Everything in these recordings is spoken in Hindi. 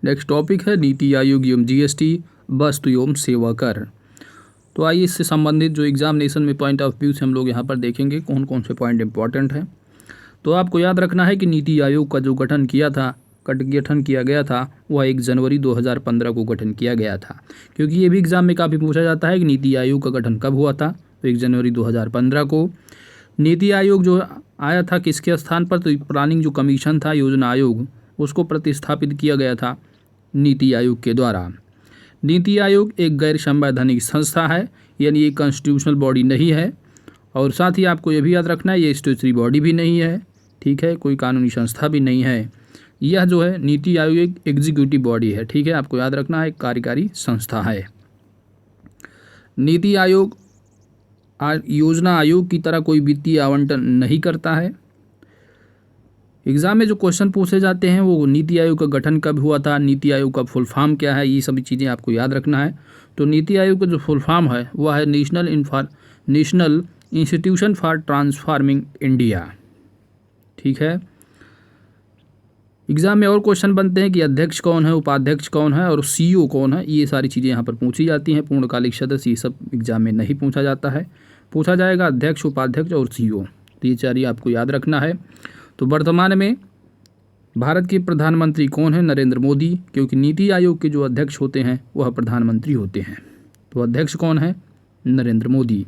नेक्स्ट टॉपिक है नीति आयोग एवं जीएसटी, वस्तु एवं सेवा कर। तो आइए इससे संबंधित जो एग्जामिनेशन में पॉइंट ऑफ व्यू से हम लोग यहाँ पर देखेंगे कौन कौन से पॉइंट इंपॉर्टेंट हैं। तो आपको याद रखना है कि नीति आयोग का जो गठन किया गया था वह 1 जनवरी 2015 को गठन किया गया था, क्योंकि ये भी एग्जाम में काफ़ी पूछा जाता है कि नीति आयोग का गठन कब हुआ था। तो 1 जनवरी 2015 को नीति आयोग जो आया था किसके स्थान पर, तो प्लानिंग जो कमीशन था, योजना आयोग, उसको प्रतिस्थापित किया गया था नीति आयोग के द्वारा। नीति आयोग एक गैर संवैधानिक संस्था है, यानी ये कॉन्स्टिट्यूशनल बॉडी नहीं है, और साथ ही आपको ये भी याद रखना है ये स्टैट्यूटरी बॉडी भी नहीं है, ठीक है, कोई कानूनी संस्था भी नहीं है। यह जो है नीति आयोग एक एग्जीक्यूटिव बॉडी है, ठीक है, आपको याद रखना है, एक कार्यकारी संस्था है। नीति आयोग योजना आयोग की तरह कोई वित्तीय आवंटन नहीं करता है। एग्जाम में जो क्वेश्चन पूछे जाते हैं वो नीति आयोग का गठन कब हुआ था, नीति आयोग का फुल फॉर्म क्या है, ये सभी चीज़ें आपको याद रखना है। तो नीति आयोग का जो फुल फॉर्म है वह है national institution for transforming India, ठीक है। एग्जाम में और क्वेश्चन बनते हैं कि अध्यक्ष कौन है, उपाध्यक्ष कौन है और सीईओ कौन है, ये सारी चीज़ें यहाँ पर पूछी जाती हैं। पूर्णकालिक सदस्य ये सब एग्जाम में नहीं पूछा जाता है, पूछा जाएगा अध्यक्ष, उपाध्यक्ष और सीईओ, तो ये चार आपको याद रखना है। तो वर्तमान में भारत के प्रधानमंत्री कौन है, नरेंद्र मोदी, क्योंकि नीति आयोग के जो अध्यक्ष होते हैं वह प्रधानमंत्री होते हैं। तो अध्यक्ष कौन है, नरेंद्र मोदी,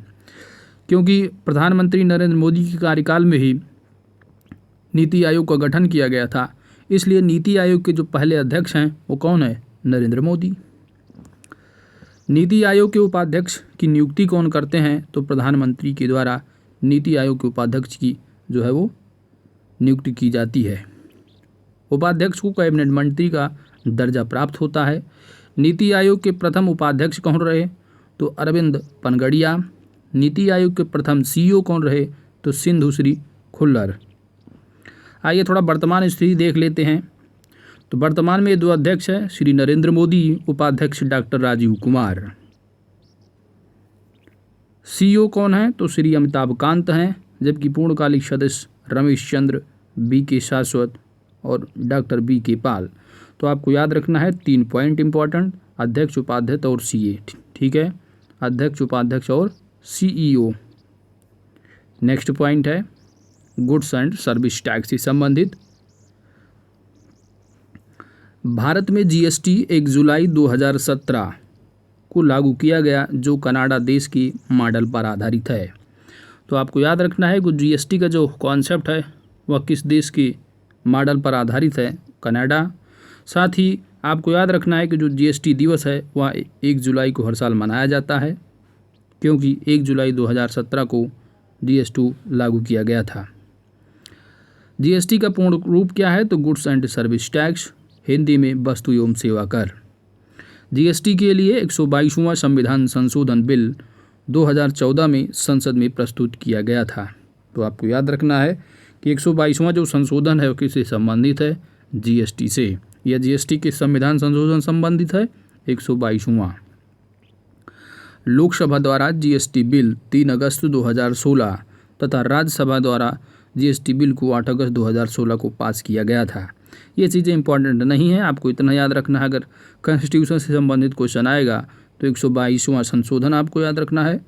क्योंकि प्रधानमंत्री नरेंद्र मोदी के कार्यकाल में ही नीति आयोग का गठन किया गया था, इसलिए नीति आयोग के जो पहले अध्यक्ष हैं वो कौन है, नरेंद्र मोदी। नीति आयोग के उपाध्यक्ष की नियुक्ति कौन करते हैं, तो प्रधानमंत्री के द्वारा नीति आयोग के उपाध्यक्ष की जो है वो नियुक्ति की जाती है। उपाध्यक्ष को कैबिनेट मंत्री का दर्जा प्राप्त होता है। नीति आयोग के प्रथम उपाध्यक्ष कौन रहे, तो अरविंद पनगड़िया। नीति आयोग के प्रथम सीईओ कौन रहे, तो सिंधुश्री खुल्लर। आइए थोड़ा वर्तमान स्थिति देख लेते हैं। तो वर्तमान में 2 अध्यक्ष हैं, श्री नरेंद्र मोदी, उपाध्यक्ष डॉक्टर राजीव कुमार। सीईओ कौन है, तो श्री अमिताभ कांत हैं, जबकि पूर्णकालिक सदस्य रमेश चंद्र, BK शाश्वत और डॉक्टर BK पाल। तो आपको याद रखना है 3 पॉइंट इंपॉर्टेंट, अध्यक्ष, उपाध्यक्ष और सीए, ठीक है, अध्यक्ष, उपाध्यक्ष और सीईओ। नेक्स्ट पॉइंट है गुड्स एंड सर्विस टैक्स से संबंधित। भारत में जीएसटी 1 जुलाई 2017 को लागू किया गया, जो कनाडा देश की मॉडल पर आधारित है। तो आपको याद रखना है कि जीएसटी का जो कॉन्सेप्ट है वह किस देश के मॉडल पर आधारित है, कनाडा। साथ ही आपको याद रखना है कि जो जीएसटी दिवस है वह 1 जुलाई को हर साल मनाया जाता है, क्योंकि 1 जुलाई 2017 को जीएसटी लागू किया गया था। जीएसटी का पूर्ण रूप क्या है, तो goods and service tax, Hindi में वस्तु एवं सेवा कर। जीएसटी के लिए 122वां संविधान संशोधन बिल 2014 में संसद में प्रस्तुत किया गया था। तो आपको याद रखना है कि 122वां जो संशोधन है वो किससे संबंधित है, जीएसटी से। यह जीएसटी के संविधान संशोधन संबंधित है 122वां। लोकसभा द्वारा जीएसटी बिल 3 अगस्त 2016 तथा राज्यसभा द्वारा जीएसटी बिल को 8 अगस्त 2016 को पास किया गया था। ये चीज़ें इंपॉर्टेंट नहीं है, आपको इतना याद रखना है। अगर कॉन्स्टिट्यूशन से संबंधित क्वेश्चन आएगा तो 122वां संशोधन आपको याद रखना है,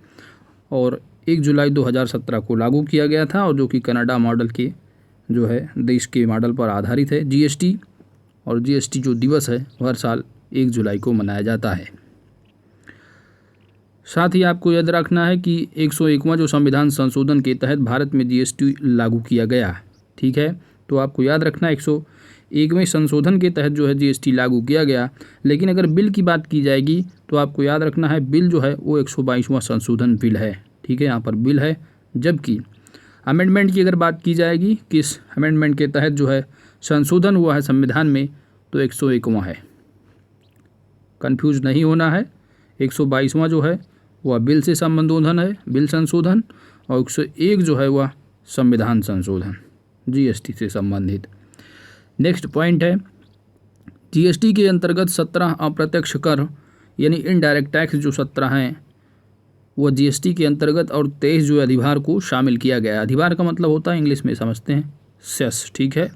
और 1 जुलाई 2017 को लागू किया गया था, और जो कि कनाडा मॉडल के जो है देश के मॉडल पर आधारित है जीएसटी। और जीएसटी जो दिवस है हर साल 1 जुलाई को मनाया जाता है। साथ ही आपको याद रखना है कि 101वां जो संविधान संशोधन के तहत भारत में जीएसटी लागू किया गया, ठीक है। तो आपको याद रखना है 101वें संशोधन के तहत जो है जीएसटी लागू किया गया। लेकिन अगर बिल की बात की जाएगी तो आपको याद रखना है बिल जो है वो 122वां संशोधन बिल है, ठीक है, यहाँ पर बिल है। जबकि अमेंडमेंट की अगर बात की जाएगी, किस अमेंडमेंट के तहत जो है संशोधन हुआ है संविधान में, तो 101वां है, कन्फ्यूज नहीं होना है। 122वां जो है वह बिल से संबोधन है, बिल संशोधन, और 101 जो है वह संविधान संशोधन जीएसटी से संबंधित। नेक्स्ट पॉइंट है जीएसटी के अंतर्गत 17 अप्रत्यक्ष कर यानी इनडायरेक्ट टैक्स जो 17 हैं वह जीएसटी के अंतर्गत, और 23 जो अधिभार को शामिल किया गया। अधिभार का मतलब होता है, इंग्लिश में समझते हैं, सेस, ठीक है।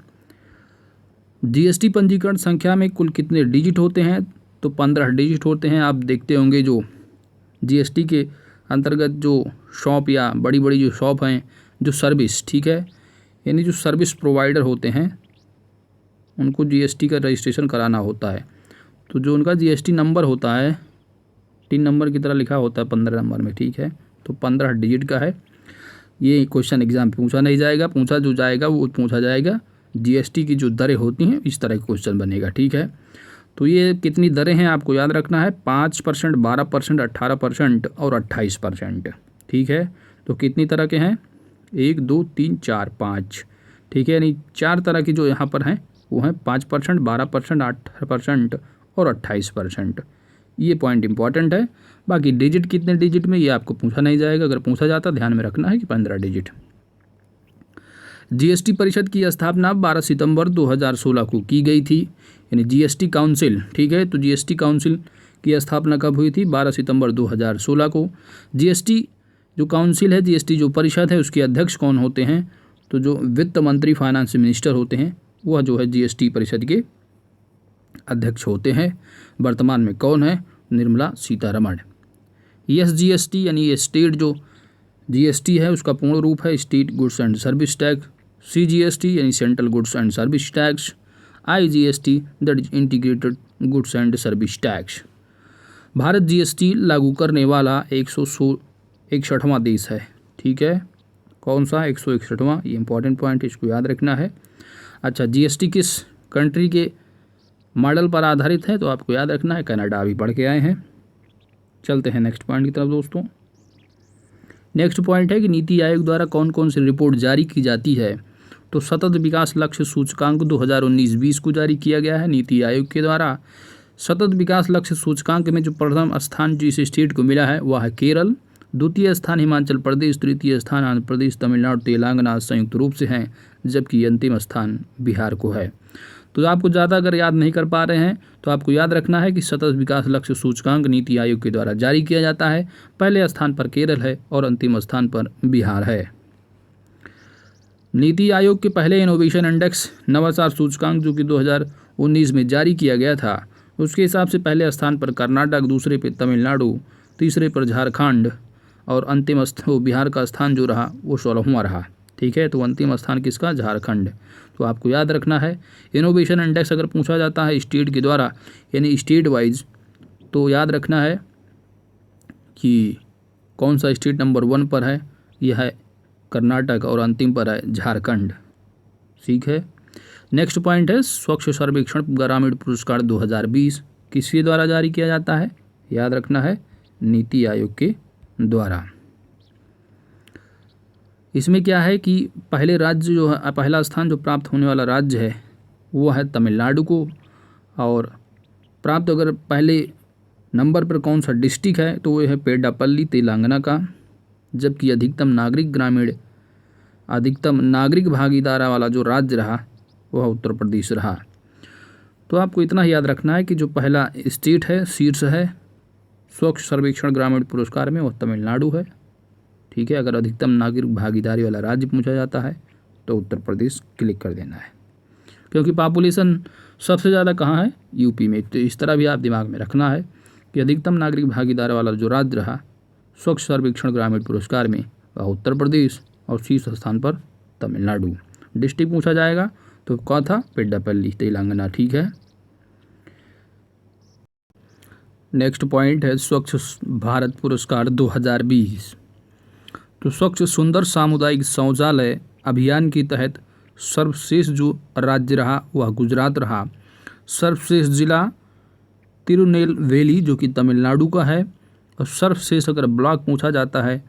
जीएसटी पंजीकरण संख्या में कुल कितने डिजिट होते हैं? तो 15 डिजिट होते हैं। आप देखते होंगे जो जीएसटी के अंतर्गत जो शॉप या बड़ी बड़ी जो शॉप हैं, जो सर्विस, ठीक है, यानी जो सर्विस प्रोवाइडर होते हैं, उनको जीएसटी का रजिस्ट्रेशन कराना होता है। तो जो उनका जीएसटी नंबर होता है, 3 नंबर की तरह लिखा होता है 15 नंबर में, ठीक है, तो 15 डिजिट का है। ये क्वेश्चन एग्जाम में पूछा नहीं जाएगा, पूछा जो जाएगा वो पूछा जाएगा जीएसटी की जो दरें होती हैं, इस तरह का क्वेश्चन बनेगा, ठीक है। तो ये कितनी दरें हैं आपको याद रखना है, 5%, 12%, 18% और 28%, ठीक है। तो कितनी तरह के हैं? 1, 2, 3, 4, 5, ठीक है, यानी 4 तरह की जो यहाँ पर हैं वो हैं 5%, 12%, 18% और 28%। ये पॉइंट इंपॉर्टेंट है। बाकी डिजिट कितने डिजिट में, ये आपको पूछा नहीं जाएगा। अगर पूछा जाता ध्यान में रखना है कि 15 डिजिट। जीएसटी परिषद की स्थापना 12 सितंबर 2016 को की गई थी, यानी जीएसटी काउंसिल, ठीक है। तो जीएसटी काउंसिल की स्थापना कब हुई थी? 12 सितंबर 2016 को। जीएसटी जो काउंसिल है, जीएसटी जो परिषद है, उसके अध्यक्ष कौन होते हैं? तो जो वित्त मंत्री, फाइनेंस मिनिस्टर होते हैं, वह जो है जीएसटी परिषद के अध्यक्ष होते हैं। वर्तमान में कौन है? निर्मला सीतारमण। एसजीएसटी यानी ये स्टेट जो जीएसटी है उसका पूर्ण रूप है state goods and service tax. CGST यानी central goods and service tax. IGST that is integrated goods and service tax. Bharat GST लागू करने वाला 161वां देश है, ठीक है। कौन सा? 161वां। ये इंपॉर्टेंट पॉइंट है, इसको याद रखना है। अच्छा, जीएसटी किस कंट्री के मॉडल पर आधारित है? तो आपको याद रखना है कनाडा। अभी पढ़ के आए हैं। चलते हैं नेक्स्ट पॉइंट की तरफ दोस्तों। नेक्स्ट पॉइंट है कि नीति आयोग द्वारा कौन कौन सी रिपोर्ट जारी की जाती है? तो सतत विकास लक्ष्य सूचकांक 2019-20 को जारी किया गया है नीति आयोग के द्वारा। सतत विकास लक्ष्य सूचकांक में जो प्रथम स्थान जिस स्टेट को मिला है वह है केरल, द्वितीय स्थान हिमाचल प्रदेश, तृतीय स्थान आंध्र प्रदेश, तमिलनाडु, तेलंगाना संयुक्त रूप से हैं, जबकि अंतिम स्थान बिहार को है। तो आपको ज़्यादा अगर याद नहीं कर पा रहे हैं तो आपको याद रखना है कि सतत विकास लक्ष्य सूचकांक नीति आयोग के द्वारा जारी किया जाता है। पहले स्थान पर केरल है और अंतिम स्थान पर बिहार है। नीति आयोग के पहले इनोवेशन इंडेक्स नवाचार सूचकांक जो कि 2019 में जारी किया गया था, उसके हिसाब से पहले स्थान पर कर्नाटक, दूसरे पर तमिलनाडु, तीसरे पर झारखंड और अंतिम बिहार का स्थान जो रहा वो 16वां रहा, ठीक है। तो अंतिम स्थान किसका? झारखंड। तो आपको याद रखना है इनोवेशन इंडेक्स अगर पूछा जाता है स्टेट के द्वारा यानी स्टेट वाइज, तो याद रखना है कि कौन सा स्टेट नंबर 1 पर है? यह है कर्नाटक और अंतिम पर है झारखंड, ठीक है। नेक्स्ट पॉइंट है स्वच्छ सर्वेक्षण ग्रामीण पुरस्कार 2020 किसके द्वारा जारी किया जाता है? याद रखना है नीति आयोग के द्वारा। इसमें क्या है कि पहले राज्य जो है, पहला स्थान जो प्राप्त होने वाला राज्य है वो है तमिलनाडु को, और प्राप्त अगर पहले नंबर पर कौन सा डिस्ट्रिक्ट है तो वो है पेड्डापल्ली तेलंगाना का, जबकि अधिकतम नागरिक भागीदारी वाला जो राज्य रहा वह उत्तर प्रदेश रहा। तो आपको इतना ही याद रखना है कि जो पहला स्टेट है, शीर्ष है स्वच्छ सर्वेक्षण ग्रामीण पुरस्कार में, वह तमिलनाडु है, ठीक है। अगर अधिकतम नागरिक भागीदारी वाला राज्य पूछा जाता है तो उत्तर प्रदेश क्लिक कर देना है, क्योंकि पॉपुलेशन सबसे ज़्यादा कहाँ है? यूपी में। तो इस तरह भी आप दिमाग में रखना है कि अधिकतम नागरिक भागीदारी वाला जो राज्य रहा स्वच्छ सर्वेक्षण ग्रामीण पुरस्कार में वह उत्तर प्रदेश और शीर्ष स्थान पर तमिलनाडु। डिस्ट्रिक्ट पूछा जाएगा तो कौन था? पेड्डापल्ली तेलंगाना, ठीक है। नेक्स्ट पॉइंट है स्वच्छ भारत पुरस्कार 2020। तो स्वच्छ सुंदर सामुदायिक शौचालय अभियान के तहत सर्वश्रेष्ठ जो राज्य रहा वह गुजरात रहा। सर्वश्रेष्ठ जिला तिरुनेलवेली जो कि तमिलनाडु का है, और सर्वश्रेष्ठ अगर ब्लॉक पूछा जाता है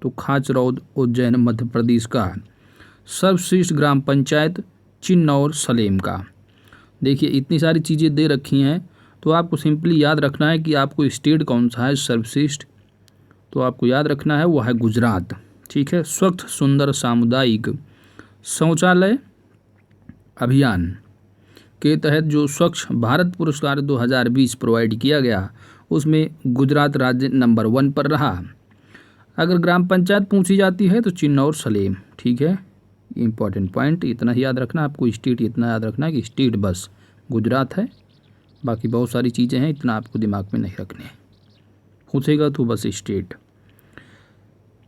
तो खाचरौद उज्जैन मध्य प्रदेश का। सर्वश्रेष्ठ ग्राम पंचायत चिन्नौर सलेम का। देखिए इतनी सारी चीज़ें दे रखी हैं, तो आपको सिंपली याद रखना है कि आपको स्टेट कौन सा है सर्वश्रेष्ठ, तो आपको याद रखना है वो है गुजरात, ठीक है। स्वच्छ सुंदर सामुदायिक शौचालय अभियान के तहत जो स्वच्छ भारत पुरस्कार 2020 प्रोवाइड किया गया उसमें गुजरात राज्य नंबर 1 पर रहा। अगर ग्राम पंचायत पूछी जाती है तो चिन्नौर सलेम, ठीक है। इंपॉर्टेंट पॉइंट इतना ही याद रखना आपको, स्टेट इतना याद रखना है कि स्टेट बस गुजरात है, बाकी बहुत सारी चीज़ें हैं, इतना आपको दिमाग में नहीं रखने, पूछेगा तो बस स्टेट।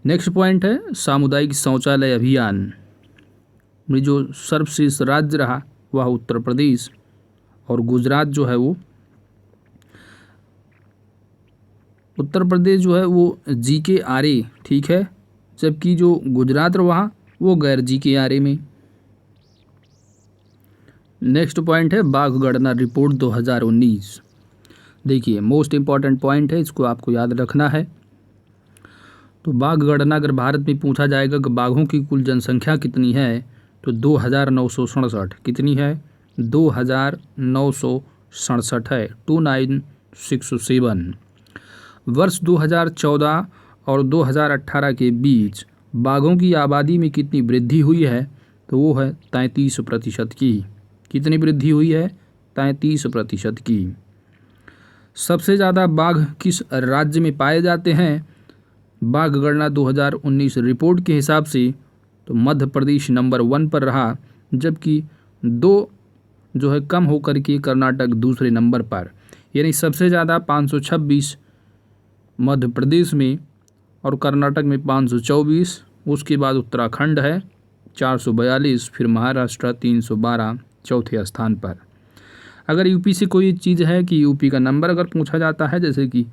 नेक्स्ट पॉइंट है सामुदायिक शौचालय अभियान में जो सर्वश्रेष्ठ राज्य रहा वह उत्तर प्रदेश, और गुजरात जो है वो उत्तर प्रदेश जो है वो GKRA, ठीक है, जबकि जो गुजरात रहा वो गैर GKRA में। नेक्स्ट पॉइंट है बाघ गणना रिपोर्ट 2019। देखिए मोस्ट इम्पॉर्टेंट पॉइंट है, इसको आपको याद रखना है। तो बाघ गणना अगर भारत में पूछा जाएगा कि बाघों की कुल जनसंख्या कितनी है, तो 2967 कितनी है, 2967 है, 2967। वर्ष 2014 और 2018 के बीच बाघों की आबादी में कितनी वृद्धि हुई है, तो वो है 33% की। कितनी वृद्धि हुई है, 33% की। सबसे ज़्यादा बाघ किस राज्य में पाए जाते हैं, बाघ गणना 2019 रिपोर्ट के हिसाब से तो मध्य प्रदेश नंबर 1 पर रहा, जबकि 2 जो है कम होकर के कर्नाटक दूसरे नंबर पर, यानी सबसे ज़्यादा 526 मध्य प्रदेश में और कर्नाटक में 524, उसके बाद उत्तराखंड है 442, फिर महाराष्ट्र 312 चौथे स्थान पर। अगर यूपी से कोई चीज़ है कि यूपी का नंबर अगर पूछा जाता है, जैसे कि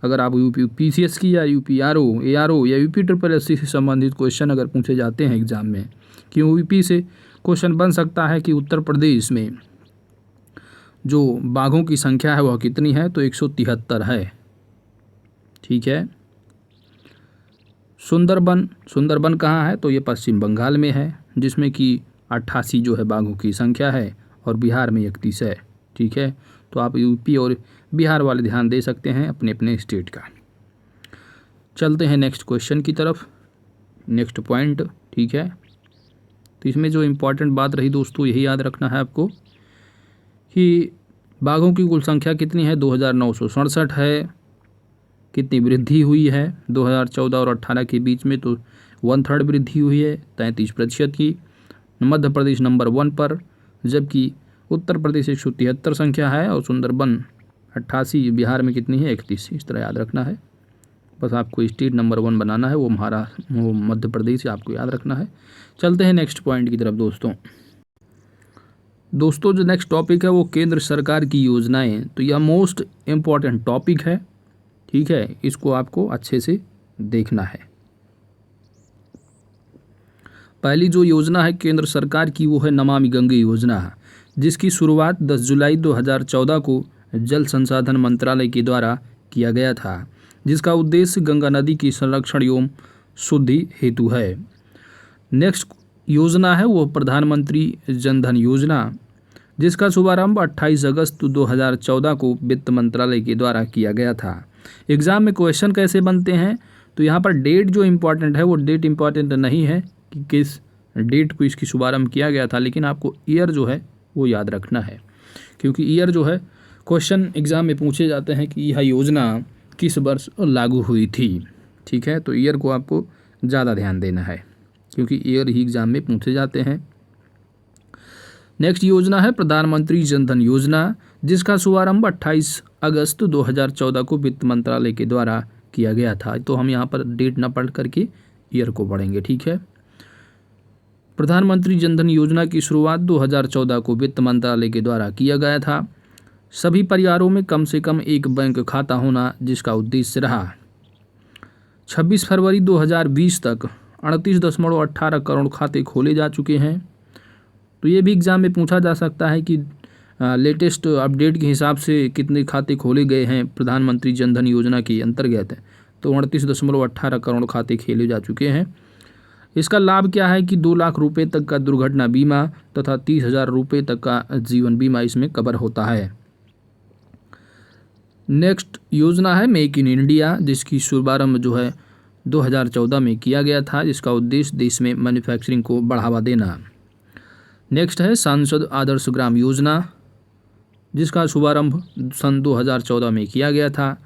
अगर आप यूपी PCS की या UPRO ARO या UPSSC से संबंधित क्वेश्चन अगर पूछे जाते हैं एग्ज़ाम में, कि यूपी से क्वेश्चन बन सकता है कि उत्तर प्रदेश में जो बाघों की संख्या है वह कितनी है, तो 173 है, ठीक है। सुंदरबन कहाँ है, तो ये पश्चिम बंगाल में है, जिसमें कि 88 जो है बाघों की संख्या है, और बिहार में 31 है, ठीक है। तो आप यूपी और बिहार वाले ध्यान दे सकते हैं अपने अपने स्टेट का। चलते हैं नेक्स्ट क्वेश्चन की तरफ, नेक्स्ट पॉइंट, ठीक है। तो इसमें जो इम्पोर्टेंट बात रही दोस्तों, यही याद रखना है आपको कि बाघों की कुल संख्या कितनी है, 2967 है। कितनी वृद्धि हुई है 2014 और 18 के बीच में, तो 1/3 वृद्धि हुई है, 33% की। मध्य प्रदेश नंबर 1 पर, जबकि उत्तर प्रदेश 173 संख्या है, और सुंदरबन 88, बिहार में कितनी है, 31। इस तरह याद रखना है, बस आपको स्टेट नंबर 1 बनाना है, वो मध्य प्रदेश आपको याद रखना है। चलते हैं नेक्स्ट पॉइंट की तरफ दोस्तों जो नेक्स्ट टॉपिक है वो केंद्र सरकार की योजनाएं। तो यह मोस्ट इम्पॉर्टेंट टॉपिक है, ठीक है, इसको आपको अच्छे से देखना है। पहली जो योजना है केंद्र सरकार की वो है नमामि गंगे योजना, जिसकी शुरुआत 10 जुलाई 2014 को जल संसाधन मंत्रालय के द्वारा किया गया था, जिसका उद्देश्य गंगा नदी की संरक्षण एवं शुद्धि हेतु है। नेक्स्ट योजना है वो प्रधानमंत्री जन धन योजना, जिसका शुभारंभ 28 अगस्त 2014 को वित्त मंत्रालय के द्वारा किया गया था। एग्ज़ाम में क्वेश्चन कैसे बनते हैं, तो यहाँ पर डेट जो इम्पोर्टेंट है वो डेट इम्पॉर्टेंट नहीं है कि किस डेट को इसकी शुभारंभ किया गया था, लेकिन आपको ईयर जो है वो याद रखना है, क्योंकि ईयर जो है क्वेश्चन एग्ज़ाम में पूछे जाते हैं कि यह योजना किस वर्ष लागू हुई थी, ठीक है। तो ईयर को आपको ज़्यादा ध्यान देना है, क्योंकि ईयर ही एग्ज़ाम में पूछे जाते हैं। नेक्स्ट योजना है प्रधानमंत्री जन धन योजना, जिसका शुभारंभ 28 अगस्त 2014 को वित्त मंत्रालय के द्वारा किया गया था। तो हम यहाँ पर डेट न पढ़ करके ईयर को पढ़ेंगे, ठीक है। प्रधानमंत्री जन धन योजना की शुरुआत 2014 को वित्त मंत्रालय के द्वारा किया गया था। सभी परिवारों में कम से कम एक बैंक खाता होना जिसका उद्देश्य रहा। 26 फरवरी 2020 तक 38.18 करोड़ खाते खोले जा चुके हैं। तो ये भी एग्ज़ाम में पूछा जा सकता है कि लेटेस्ट अपडेट के हिसाब से कितने खाते खोले गए हैं प्रधानमंत्री जन धन योजना के अंतर्गत। तो 38.18 करोड़ खाते खोले जा चुके हैं। इसका लाभ क्या है कि 2 लाख रुपए तक का दुर्घटना बीमा तथा 30,000 रुपये तक का जीवन बीमा इसमें कवर होता है। नेक्स्ट योजना है मेक इन इंडिया, जिसकी शुभारंभ जो है 2014 में किया गया था, जिसका उद्देश्य देश में मैन्युफैक्चरिंग को बढ़ावा देना। नेक्स्ट है सांसद आदर्श ग्राम योजना, जिसका शुभारंभ सन 2014 में किया गया था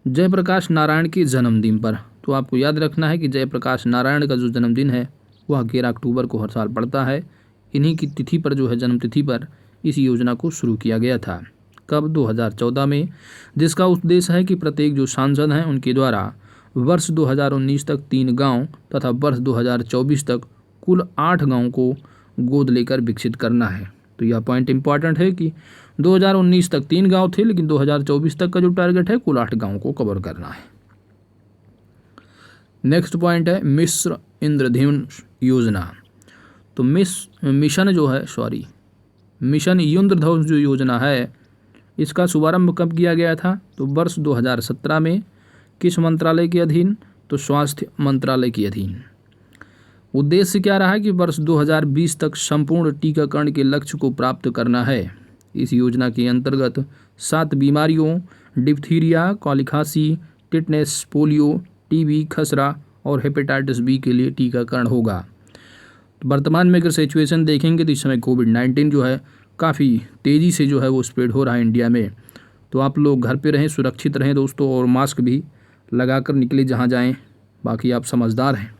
जयप्रकाश नारायण के जन्मदिन पर। तो आपको याद रखना है कि जयप्रकाश नारायण का जो जन्मदिन है वह 11 अक्टूबर को हर साल पड़ता है। इन्हीं की तिथि पर जो है, जन्म तिथि पर इस योजना को शुरू किया गया था। कब? 2014 में, जिसका उद्देश्य है कि प्रत्येक जो सांसद हैं उनके द्वारा वर्ष 2019 तक 3 गांव तथा वर्ष 2024 तक कुल 8 गांव को गोद लेकर विकसित करना है। तो यह पॉइंट इंपॉर्टेंट है कि 2019 तक 3 गांव थे, लेकिन 2024 तक का जो टारगेट है कुल 8 गांव को कवर करना है। नेक्स्ट पॉइंट है मिस्र इंद्रधनुष योजना। तो मिशन इंद्रधनुष जो योजना है, इसका शुभारंभ कब किया गया था? तो वर्ष 2017 में। किस मंत्रालय के अधीन? तो स्वास्थ्य मंत्रालय के अधीन। उद्देश्य क्या रहा कि वर्ष 2020 तक संपूर्ण टीकाकरण के लक्ष्य को प्राप्त करना है। इस योजना के अंतर्गत 7 बीमारियों डिप्थीरिया, कॉलीखांसी, टिटनेस, पोलियो, टीबी, खसरा और हेपेटाइटिस बी के लिए टीकाकरण होगा। तो वर्तमान में अगर सिचुएशन देखेंगे तो इस समय कोविड-19 जो है काफ़ी तेज़ी से जो है वो स्प्रेड हो रहा है इंडिया में। तो आप लोग घर पे रहें, सुरक्षित रहें दोस्तों, और मास्क भी लगा कर निकले जहाँ जाएं। बाकी आप समझदार हैं।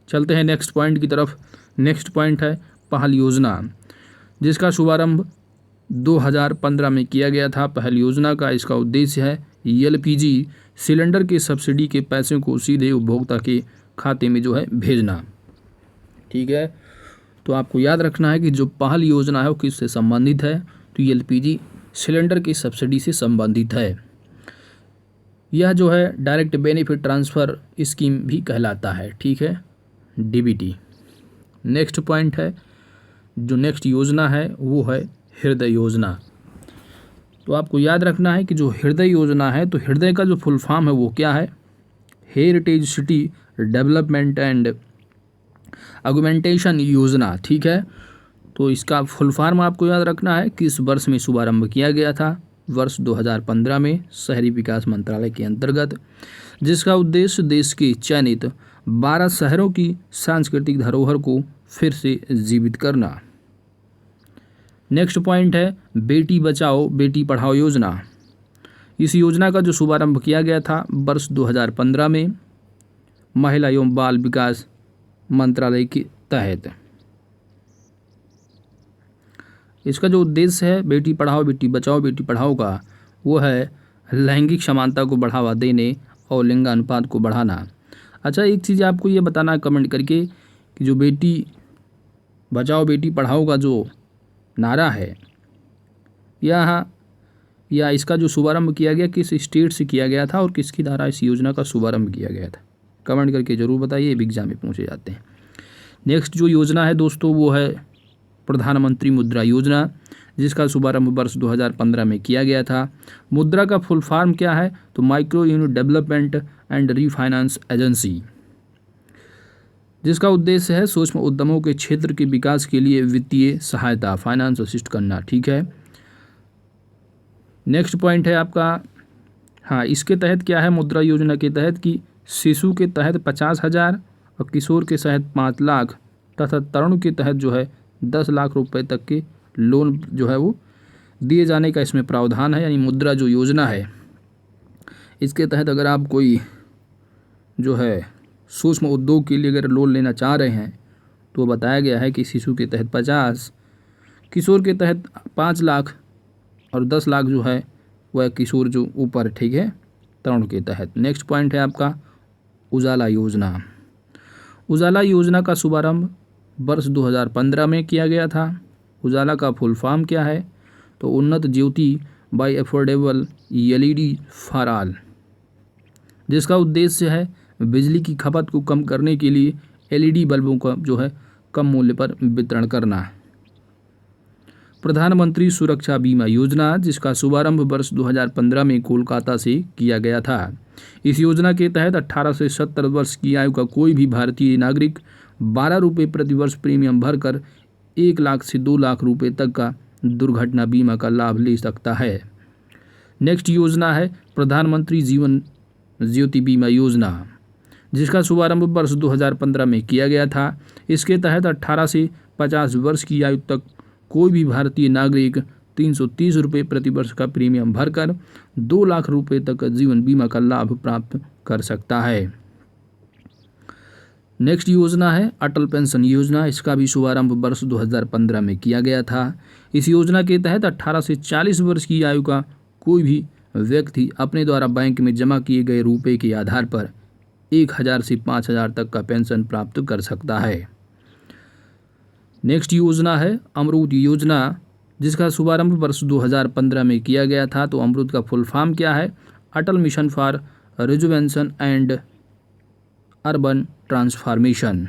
चलते हैं नेक्स्ट पॉइंट की तरफ। नेक्स्ट पॉइंट है पहल योजना, जिसका शुभारंभ 2015 में किया गया था। पहल योजना का इसका उद्देश्य है LPG सिलेंडर के सब्सिडी के पैसे को सीधे उपभोक्ता के खाते में जो है भेजना। ठीक है, तो आपको याद रखना है कि जो पहल योजना है वो किससे संबंधित है? तो LPG सिलेंडर की सब्सिडी से संबंधित है। यह जो है डायरेक्ट बेनिफिट ट्रांसफ़र स्कीम भी कहलाता है। ठीक है, DBT। नेक्स्ट पॉइंट है, जो नेक्स्ट योजना है वो है हृदय योजना। तो आपको याद रखना है कि जो हृदय योजना है, तो हृदय का जो फुल फॉर्म है वो क्या है? Heritage city development and augmentation योजना। ठीक है, तो इसका फुल फॉर्म आपको याद रखना है कि इस वर्ष में शुभारंभ किया गया था, वर्ष 2015 में, शहरी विकास मंत्रालय के अंतर्गत, जिसका उद्देश्य देश के चयनित 12 शहरों की सांस्कृतिक धरोहर को फिर से जीवित करना। नेक्स्ट पॉइंट है बेटी बचाओ बेटी पढ़ाओ योजना। इस योजना का जो शुभारंभ किया गया था वर्ष 2015 में, महिला एवं बाल विकास मंत्रालय के तहत। इसका जो उद्देश्य है बेटी पढ़ाओ बेटी बचाओ बेटी पढ़ाओ का, वो है लैंगिक समानता को बढ़ावा देने और लिंगानुपात को बढ़ाना। अच्छा, एक चीज़ आपको ये बताना है कमेंट करके कि जो बेटी बचाओ बेटी पढ़ाओ का जो नारा है, या इसका जो शुभारंभ किया गया किस स्टेट से किया गया था और किसकी द्वारा इस योजना का शुभारंभ किया गया था? कमेंट करके ज़रूर बताइए, एग्जाम में पूछे जाते हैं। नेक्स्ट जो योजना है दोस्तों वो है प्रधानमंत्री मुद्रा योजना, जिसका शुभारंभ वर्ष 2015 में किया गया था। मुद्रा का फुल फॉर्म क्या है? तो micro unit development and refinance agency, जिसका उद्देश्य है सूक्ष्म उद्यमों के क्षेत्र के विकास के लिए वित्तीय सहायता, फाइनेंस असिस्ट करना। ठीक है, नेक्स्ट पॉइंट है आपका, इसके तहत क्या है मुद्रा योजना के तहत कि शिशु के तहत 50,000 और किशोर के तहत 5 लाख तथा तरुण के तहत जो है 10 लाख रुपए तक के लोन जो है वो दिए जाने का इसमें प्रावधान है। यानी मुद्रा जो योजना है, इसके तहत अगर आप कोई जो है सूक्ष्म उद्योग के लिए अगर लोन लेना चाह रहे हैं तो बताया गया है कि शिशु के तहत 50, किशोर के तहत 5 लाख और 10 लाख जो है वह किशोर जो ऊपर, ठीक है, तरुण के तहत। नेक्स्ट पॉइंट है आपका उजाला योजना। उजाला योजना का शुभारंभ वर्ष 2015 में किया गया था। उजाला का फुल फॉर्म क्या है? तो Unnat Jyoti by affordable LED for all, जिसका उद्देश्य है बिजली की खपत को कम करने के लिए LED बल्बों का जो है कम मूल्य पर वितरण करना। प्रधानमंत्री सुरक्षा बीमा योजना, जिसका शुभारंभ वर्ष 2015 में कोलकाता से किया गया था। इस योजना के तहत 18 से 70 वर्ष की आयु का कोई भी भारतीय नागरिक 12 रुपये प्रति वर्ष प्रीमियम भरकर 1 लाख से 2 लाख रुपए तक का दुर्घटना बीमा का लाभ ले सकता है। नेक्स्ट योजना है प्रधानमंत्री जीवन ज्योति बीमा योजना, जिसका शुभारंभ वर्ष 2015 में किया गया था। इसके तहत 18 से 50 वर्ष की आयु तक कोई भी भारतीय नागरिक 330 रुपये प्रति वर्ष का प्रीमियम भरकर 2 लाख रुपए तक का जीवन बीमा का लाभ प्राप्त कर सकता है। नेक्स्ट योजना है अटल पेंशन योजना। इसका भी शुभारंभ वर्ष 2015 में किया गया था। इस योजना के तहत 18 से 40 वर्ष की आयु का कोई भी व्यक्ति अपने द्वारा बैंक में जमा किए गए रुपए के आधार पर 1000 से 5000 तक का पेंशन प्राप्त कर सकता है। नेक्स्ट योजना है अमरूद योजना, जिसका शुभारंभ वर्ष 2015 में किया गया था। तो अमरूद का फुल फॉर्म क्या है? Atal mission for rejuvenation and urban transformation.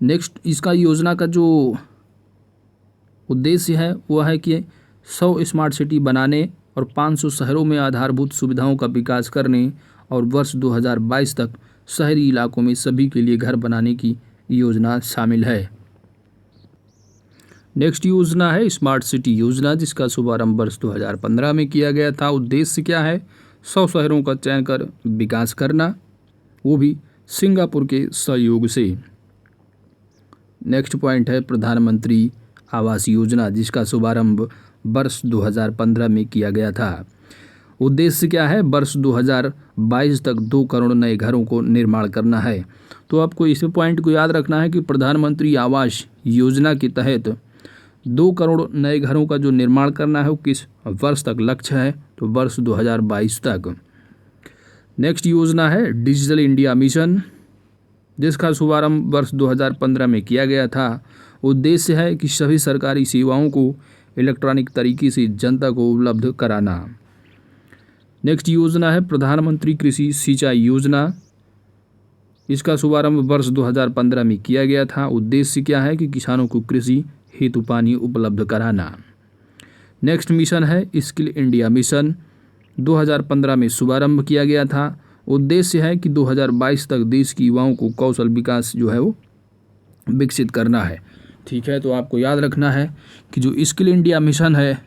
Next इसका योजना का जो उद्देश्य है वह है कि 100 स्मार्ट सिटी बनाने और 500 शहरों में आधारभूत सुविधाओं का विकास करने और वर्ष 2022 तक शहरी इलाकों में सभी के लिए घर बनाने की योजना शामिल है। नेक्स्ट योजना है स्मार्ट सिटी योजना, जिसका शुभारंभ वर्ष 2015 में किया गया था। उद्देश्य क्या है? 100 शहरों का चयन कर विकास करना, वो भी सिंगापुर के सहयोग से। नेक्स्ट पॉइंट है प्रधानमंत्री आवास योजना, जिसका शुभारंभ वर्ष 2015 में किया गया था। उद्देश्य क्या है? वर्ष 2022 तक 2 करोड़ नए घरों को निर्माण करना है। तो आपको इस पॉइंट को याद रखना है कि प्रधानमंत्री आवास योजना के तहत 2 करोड़ नए घरों का जो निर्माण करना है वो किस वर्ष तक लक्ष्य है? तो वर्ष 2022 तक। नेक्स्ट योजना है डिजिटल इंडिया मिशन, जिसका शुभारंभ वर्ष 2015 में किया गया था। उद्देश्य है कि सभी सरकारी सेवाओं को इलेक्ट्रॉनिक तरीके से जनता को उपलब्ध कराना। नेक्स्ट योजना है प्रधानमंत्री कृषि सिंचाई योजना। इसका शुभारंभ वर्ष 2015 में किया गया था। उद्देश्य क्या है? कि किसानों को कृषि हेतु पानी उपलब्ध कराना। नेक्स्ट मिशन है स्किल इंडिया मिशन, 2015 में शुभारंभ किया गया था। उद्देश्य है कि 2022 तक देश के युवाओं को कौशल विकास जो है वो विकसित करना है। ठीक है, तो आपको याद रखना है कि जो स्किल इंडिया मिशन है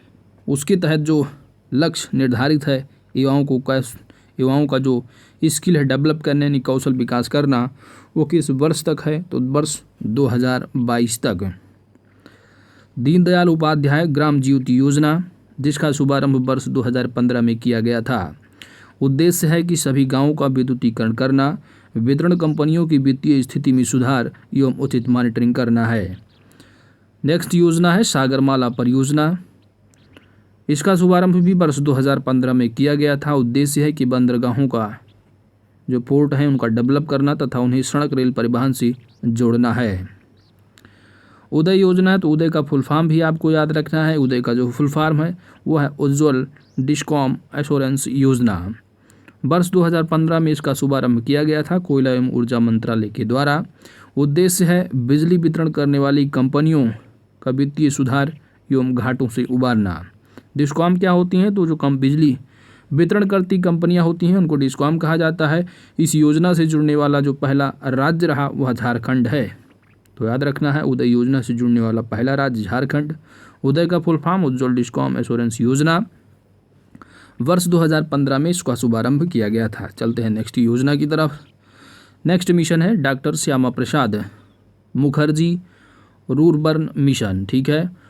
उसके तहत जो लक्ष्य निर्धारित है युवाओं का जो स्किल है डेवलप करने यानी कौशल विकास करना, वो किस वर्ष तक है? तो वर्ष 2022 तक। दीनदयाल उपाध्याय ग्राम ज्योति योजना, जिसका शुभारंभ वर्ष 2015 में किया गया था। उद्देश्य है कि सभी गांवों का विद्युतीकरण करना, वितरण कंपनियों की वित्तीय स्थिति में सुधार एवं उचित मॉनिटरिंग करना है। नेक्स्ट योजना है सागरमाला परियोजना। इसका शुभारंभ भी वर्ष 2015 में किया गया था। उद्देश्य है कि बंदरगाहों का जो पोर्ट है उनका डेवलप करना तथा उन्हें सड़क रेल परिवहन से जोड़ना है। उदय योजना है, तो उदय का फुल फॉर्म भी आपको याद रखना है। उदय का जो फुल फॉर्म है वो है उज्ज्वल डिस्कॉम एश्योरेंस योजना। वर्ष 2015 में इसका शुभारंभ किया गया था कोयला एवं ऊर्जा मंत्रालय के द्वारा। उद्देश्य है बिजली वितरण करने वाली कंपनियों का वित्तीय सुधार एवं घाटों से उबारना। डिस्कॉम क्या होती हैं? तो जो कम बिजली वितरण करती कंपनियां होती हैं उनको डिस्कॉम कहा जाता है। इस योजना से जुड़ने वाला जो पहला राज्य रहा वह झारखंड है। तो याद रखना है उदय योजना से जुड़ने वाला पहला राज्य झारखंड। उदय का फुल फॉर्म उज्ज्वल डिस्कॉम एश्योरेंस योजना। वर्ष 2015 में इसका शुभारंभ किया गया था। चलते हैं नेक्स्ट योजना की तरफ। नेक्स्ट मिशन है doctor Shyama Prasad Mukherjee rurban mission. ठीक है,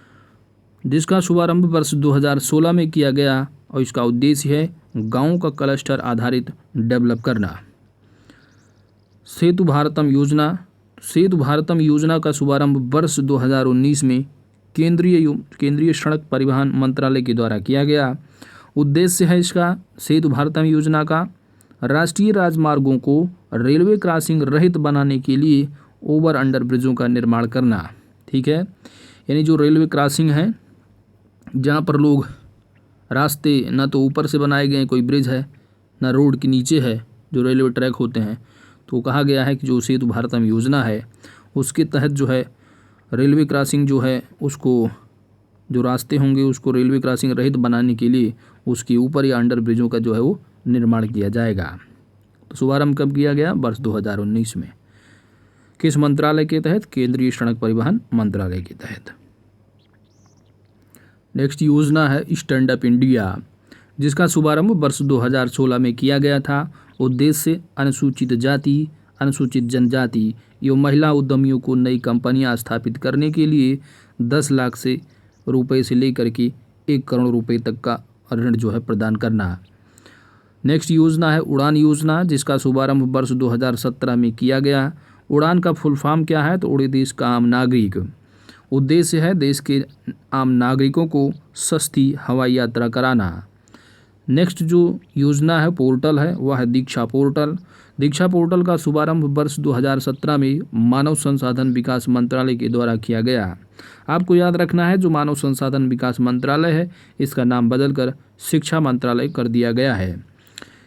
जिसका शुभारंभ वर्ष 2016 में किया गया और इसका उद्देश्य है गाँव का क्लस्टर आधारित डेवलप करना। सेतु भारतम योजना का शुभारंभ वर्ष 2019 में केंद्रीय सड़क परिवहन मंत्रालय के द्वारा किया गया। उद्देश्य है इसका सेतु भारतम योजना का राष्ट्रीय राजमार्गों को रेलवे क्रॉसिंग रहित बनाने के लिए ओवर अंडर ब्रिजों का निर्माण करना। ठीक है, यानी जो रेलवे क्रॉसिंग है जहाँ पर लोग रास्ते ना तो ऊपर से बनाए गए कोई ब्रिज है ना रोड के नीचे है जो रेलवे ट्रैक होते हैं, तो कहा गया है कि जो सेतु भारतम योजना है उसके तहत जो है रेलवे क्रॉसिंग जो है उसको जो रास्ते होंगे उसको रेलवे क्रॉसिंग रहित बनाने के लिए उसके ऊपर या अंडर ब्रिजों का जो है वो निर्माण किया जाएगा। तो शुभारंभ कब किया गया? वर्ष 2019 में। किस मंत्रालय के तहत? केंद्रीय सड़क परिवहन मंत्रालय के तहत। नेक्स्ट योजना है स्टैंड अप इंडिया, जिसका शुभारंभ वर्ष 2016 में किया गया था। उद्देश्य अनुसूचित जाति, अनुसूचित जनजाति एवं महिला उद्यमियों को नई कंपनियां स्थापित करने के लिए 10 लाख से रुपए से लेकर के 1 करोड़ रुपए तक का ऋण जो है प्रदान करना। नेक्स्ट योजना है उड़ान योजना, जिसका शुभारंभ वर्ष 2017 में किया गया। उड़ान का फुल फॉर्म क्या है? तो उड़े देश का आम नागरिक। उद्देश्य है देश के आम नागरिकों को सस्ती हवाई यात्रा कराना। नेक्स्ट जो योजना है पोर्टल है वह है दीक्षा पोर्टल। दीक्षा पोर्टल का शुभारंभ वर्ष 2017 में मानव संसाधन विकास मंत्रालय के द्वारा किया गया। आपको याद रखना है जो मानव संसाधन विकास मंत्रालय है इसका नाम बदलकर शिक्षा मंत्रालय कर दिया गया है।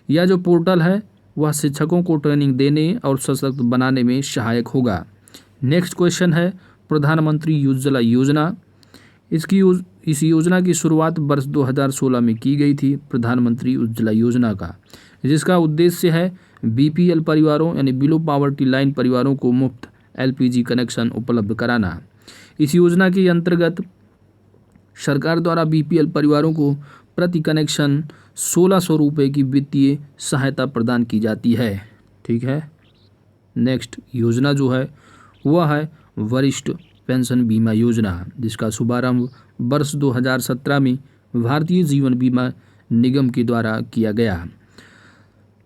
यह जो पोर्टल है वह शिक्षकों को ट्रेनिंग देने और सशक्त बनाने में सहायक होगा। नेक्स्ट क्वेश्चन है प्रधानमंत्री उज्ज्वला योजना। इस योजना की शुरुआत वर्ष 2016 में की गई थी, प्रधानमंत्री उज्ज्वला योजना का, जिसका उद्देश्य है बीपीएल परिवारों यानी बिलो पॉवर्टी लाइन परिवारों को मुफ्त एलपीजी कनेक्शन उपलब्ध कराना। इस योजना के अंतर्गत सरकार द्वारा बीपीएल परिवारों को प्रति कनेक्शन 1600 रुपये की वित्तीय सहायता प्रदान की जाती है। ठीक है। नेक्स्ट योजना जो है वह है वरिष्ठ पेंशन बीमा योजना, जिसका शुभारंभ वर्ष 2017 में भारतीय जीवन बीमा निगम के द्वारा किया गया।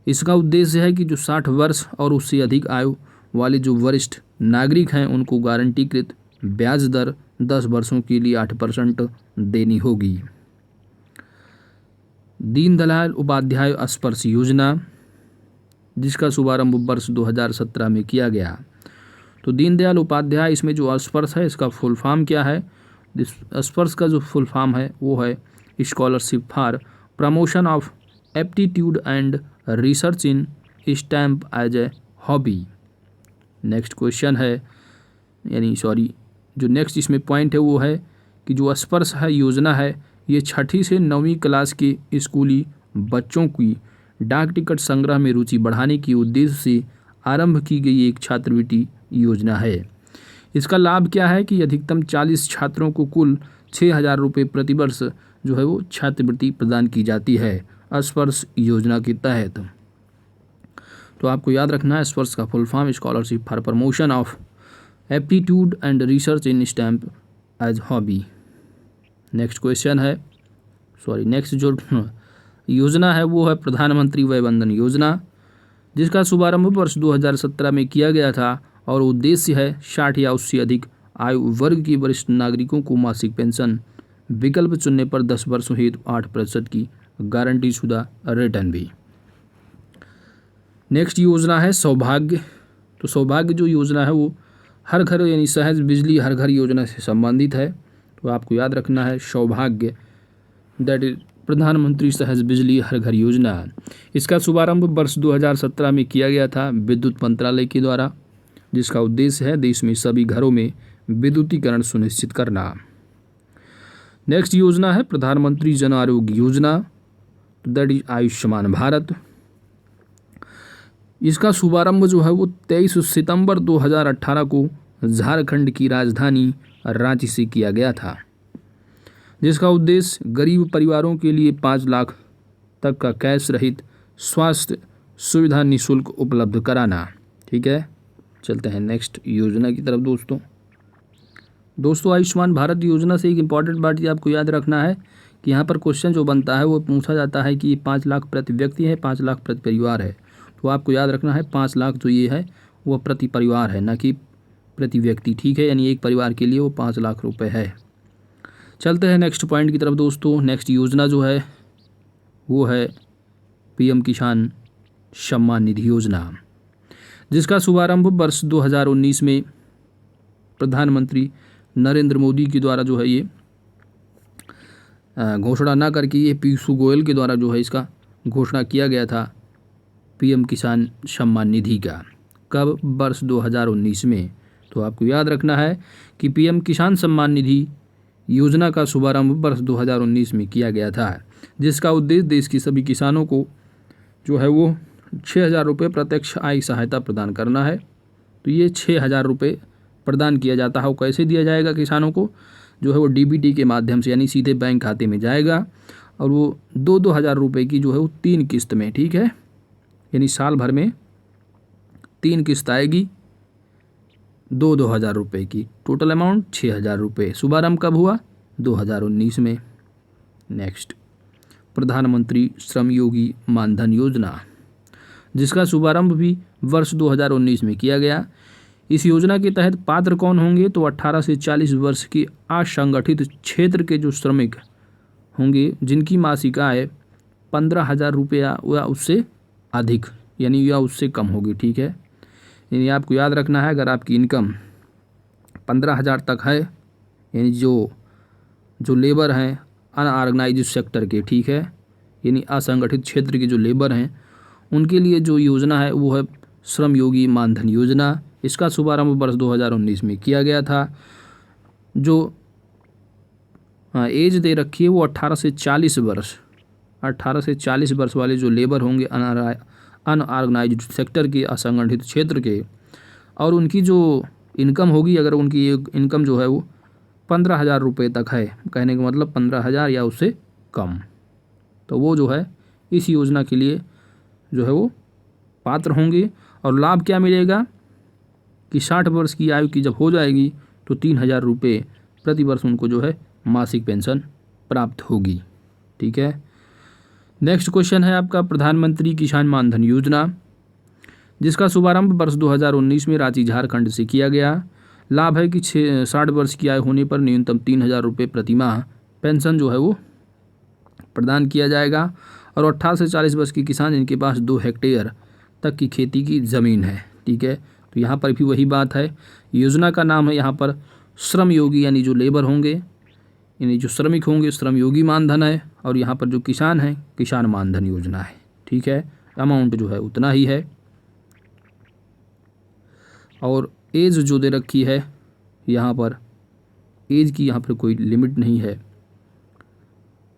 इसका उद्देश्य है कि जो 60 वर्ष और उससे अधिक आयु वाले जो वरिष्ठ नागरिक हैं उनको गारंटीकृत ब्याज दर 10 वर्षों के लिए 8% देनी होगी। दीनदयाल उपाध्याय स्पर्श योजना, जिसका शुभारंभ वर्ष 2017 में किया गया। तो दीनदयाल उपाध्याय इसमें जो स्पर्श है इसका फुल फॉर्म क्या है? स्पर्श का जो फुल फॉर्म है वो है scholarship for promotion of aptitude and research in stamp as a hobby. Next question है जो नेक्स्ट इसमें पॉइंट है वो है कि जो स्पर्श है योजना है ये 6ठी से 9वीं क्लास के स्कूली बच्चों की डाक टिकट संग्रह में रुचि बढ़ाने के उद्देश्य से आरंभ की गई एक छात्रवृत्ति योजना है। इसका लाभ क्या है कि अधिकतम 40 छात्रों को कुल 6,000 रुपये प्रतिवर्ष जो है वो छात्रवृत्ति प्रदान की जाती है स्पर्श योजना के तहत। तो आपको याद रखना है स्पर्श का full form scholarship for promotion of aptitude and research in stamp as hobby. Next question है नेक्स्ट जो योजना है वो है प्रधानमंत्री वय वंदन योजना, जिसका शुभारंभ वर्ष 2017 में किया गया था और उद्देश्य है 60 या उससे अधिक आयु वर्ग के वरिष्ठ नागरिकों को मासिक पेंशन विकल्प चुनने पर 10 वर्षों हेतु 8% की गारंटी शुदा रिटर्न भी। नेक्स्ट योजना है सौभाग्य। तो सौभाग्य जो योजना है वो हर घर यानी सहज बिजली हर घर योजना से संबंधित है। तो आपको याद रखना है सौभाग्य दैट इज प्रधानमंत्री सहज बिजली हर घर योजना। इसका शुभारंभ वर्ष 2017 में किया गया था विद्युत मंत्रालय के द्वारा, जिसका उद्देश्य है देश में सभी घरों में विद्युतीकरण सुनिश्चित करना। नेक्स्ट योजना है प्रधानमंत्री जन आरोग्य योजना, दैट इज आयुष्मान भारत। इसका शुभारंभ जो है वो 23 सितंबर 2018 को झारखंड की राजधानी रांची से किया गया था, जिसका उद्देश्य गरीब परिवारों के लिए 5 लाख तक का कैश रहित स्वास्थ्य सुविधा निःशुल्क उपलब्ध कराना। ठीक है, चलते हैं नेक्स्ट योजना की तरफ। दोस्तों आयुष्मान भारत योजना से एक इम्पॉर्टेंट बात ये आपको याद रखना है कि यहाँ पर क्वेश्चन जो बनता है वो पूछा जाता है कि 5 लाख प्रति व्यक्ति है 5 लाख प्रति परिवार है। तो आपको याद रखना है 5 लाख जो ये है वो प्रति परिवार है, ना कि प्रति व्यक्ति। ठीक है, यानी एक परिवार के लिए वो 5 लाख रुपए है। चलते हैं नेक्स्ट पॉइंट की तरफ दोस्तों। नेक्स्ट योजना जो है वो है पीएम किसान सम्मान निधि योजना, जिसका शुभारंभ वर्ष 2019 में प्रधानमंत्री नरेंद्र मोदी के द्वारा जो है ये घोषणा ना करके ये पीयूष गोयल के द्वारा जो है इसका घोषणा किया गया था पीएम किसान सम्मान निधि का। कब? वर्ष 2019 में। तो आपको याद रखना है कि पीएम किसान सम्मान निधि योजना का शुभारंभ वर्ष 2019 में किया गया था, जिसका उद्देश्य देश के सभी किसानों को जो है वो 6,000 रुपये प्रत्यक्ष आय सहायता प्रदान करना है। तो ये 6,000 रुपये प्रदान किया जाता है। वो कैसे दिया जाएगा किसानों को? जो है वो डीबीटी के माध्यम से, यानी सीधे बैंक खाते में जाएगा और वो 2-2 हज़ार रुपये की जो है वो 3 किस्त में। ठीक है, यानी साल भर में 3 किस्त आएगी 2-2 हज़ार रुपये की, टोटल अमाउंट 6,000 रुपये। शुभारंभ कब हुआ? 2019 में। नेक्स्ट प्रधानमंत्री श्रम योगी मानधन योजना, जिसका शुभारंभ भी वर्ष 2019 में किया गया। इस योजना के तहत पात्र कौन होंगे? तो 18 से 40 वर्ष के असंगठित क्षेत्र के जो श्रमिक होंगे जिनकी मासिक आय 15,000 रुपया या उससे अधिक यानी या उससे कम होगी। ठीक है, यानी आपको याद रखना है, अगर आपकी इनकम 15,000 तक है, यानी जो लेबर हैं अनऑर्गेनाइज्ड सेक्टर के, ठीक है, यानी असंगठित क्षेत्र के जो लेबर हैं उनके लिए जो योजना है वो है श्रम योगी मानधन योजना। इसका शुभारंभ वर्ष 2019 में किया गया था। जो एज दे रखी है वो 18 से 40 वर्ष, 18 से 40 वर्ष वाले जो लेबर होंगे अनऑर्गेनाइज्ड सेक्टर के, असंगठित क्षेत्र के, और उनकी जो इनकम होगी, अगर उनकी इनकम जो है वो 15,000 रुपये तक है, कहने का मतलब 15,000 या उससे कम, तो वो जो है इस योजना के लिए जो है वो पात्र होंगे। और लाभ क्या मिलेगा कि 60 वर्ष की आयु की जब हो जाएगी तो 3,000 रुपये प्रति वर्ष उनको जो है मासिक पेंशन प्राप्त होगी। ठीक है, नेक्स्ट क्वेश्चन है आपका प्रधानमंत्री किसान मानधन योजना, जिसका शुभारंभ वर्ष 2019 में रांची झारखंड से किया गया। लाभ है कि 60 वर्ष की आयु होने पर न्यूनतम 3,000 रुपये प्रति माह पेंशन जो है वो प्रदान किया जाएगा। और 18 से 40 वर्ष के किसान जिनके पास 2 हेक्टेयर तक की खेती की ज़मीन है। ठीक है, तो यहाँ पर भी वही बात है, योजना का नाम है यहाँ पर श्रम योगी, यानी जो लेबर होंगे, यानी जो श्रमिक होंगे श्रम योगी मानधन है, और यहाँ पर जो किसान है किसान मानधन योजना है। ठीक है, अमाउंट जो है उतना ही है। और एज जो दे रखी है यहाँ पर, एज की यहाँ पर कोई लिमिट नहीं है।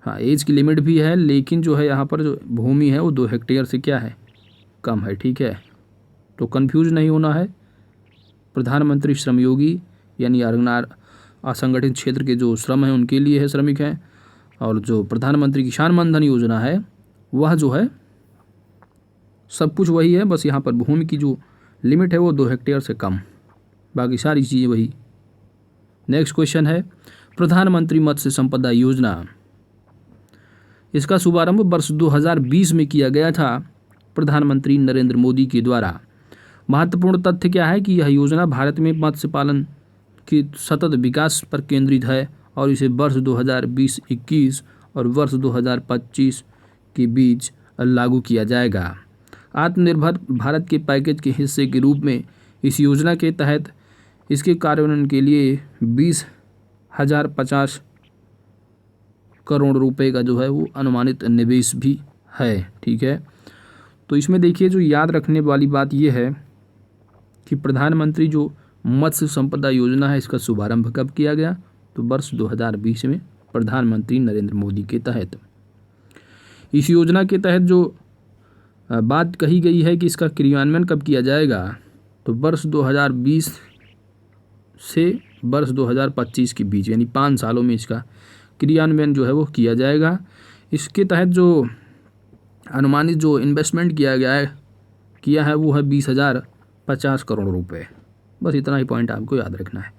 हाँ, एज की लिमिट भी है, लेकिन जो है यहाँ पर जो भूमि है वो 2 हेक्टेयर से क्या है, कम है। ठीक है, तो कंफ्यूज नहीं होना है। प्रधानमंत्री श्रम योगी यानी असंगठित क्षेत्र के जो श्रम हैं उनके लिए है, श्रमिक हैं, और जो प्रधानमंत्री किसान मानधन योजना है वह जो है सब कुछ वही है, बस यहाँ पर भूमि की जो लिमिट है वो 2 हेक्टेयर से कम, बाकी सारी चीज़ें वही। नेक्स्ट क्वेश्चन है प्रधानमंत्री मत्स्य संपदा योजना, इसका शुभारंभ वर्ष 2020 में किया गया था प्रधानमंत्री नरेंद्र मोदी के द्वारा। महत्वपूर्ण तथ्य क्या है कि यह योजना भारत में मत्स्य पालन की सतत विकास पर केंद्रित है और इसे वर्ष 2020-21 और वर्ष 2025 के बीच लागू किया जाएगा। आत्मनिर्भर भारत के पैकेज के हिस्से के रूप में इस योजना के तहत इसके कार्यान्वयन के लिए 20,050 करोड़ रुपए का जो है वो अनुमानित निवेश भी है। ठीक है, तो इसमें देखिए जो याद रखने वाली बात ये है कि प्रधानमंत्री जो मत्स्य संपदा योजना है इसका शुभारंभ कब किया गया, तो वर्ष 2020 में प्रधानमंत्री नरेंद्र मोदी के तहत। इस योजना के तहत जो बात कही गई है कि इसका क्रियान्वयन कब किया जाएगा, तो वर्ष 2020 से वर्ष 2025 के बीच, यानी 5 सालों में इसका क्रियान्वयन जो है वो किया जाएगा। इसके तहत जो अनुमानित जो इन्वेस्टमेंट किया है वो है 20,050 करोड़ रुपए। बस इतना ही पॉइंट आपको याद रखना है।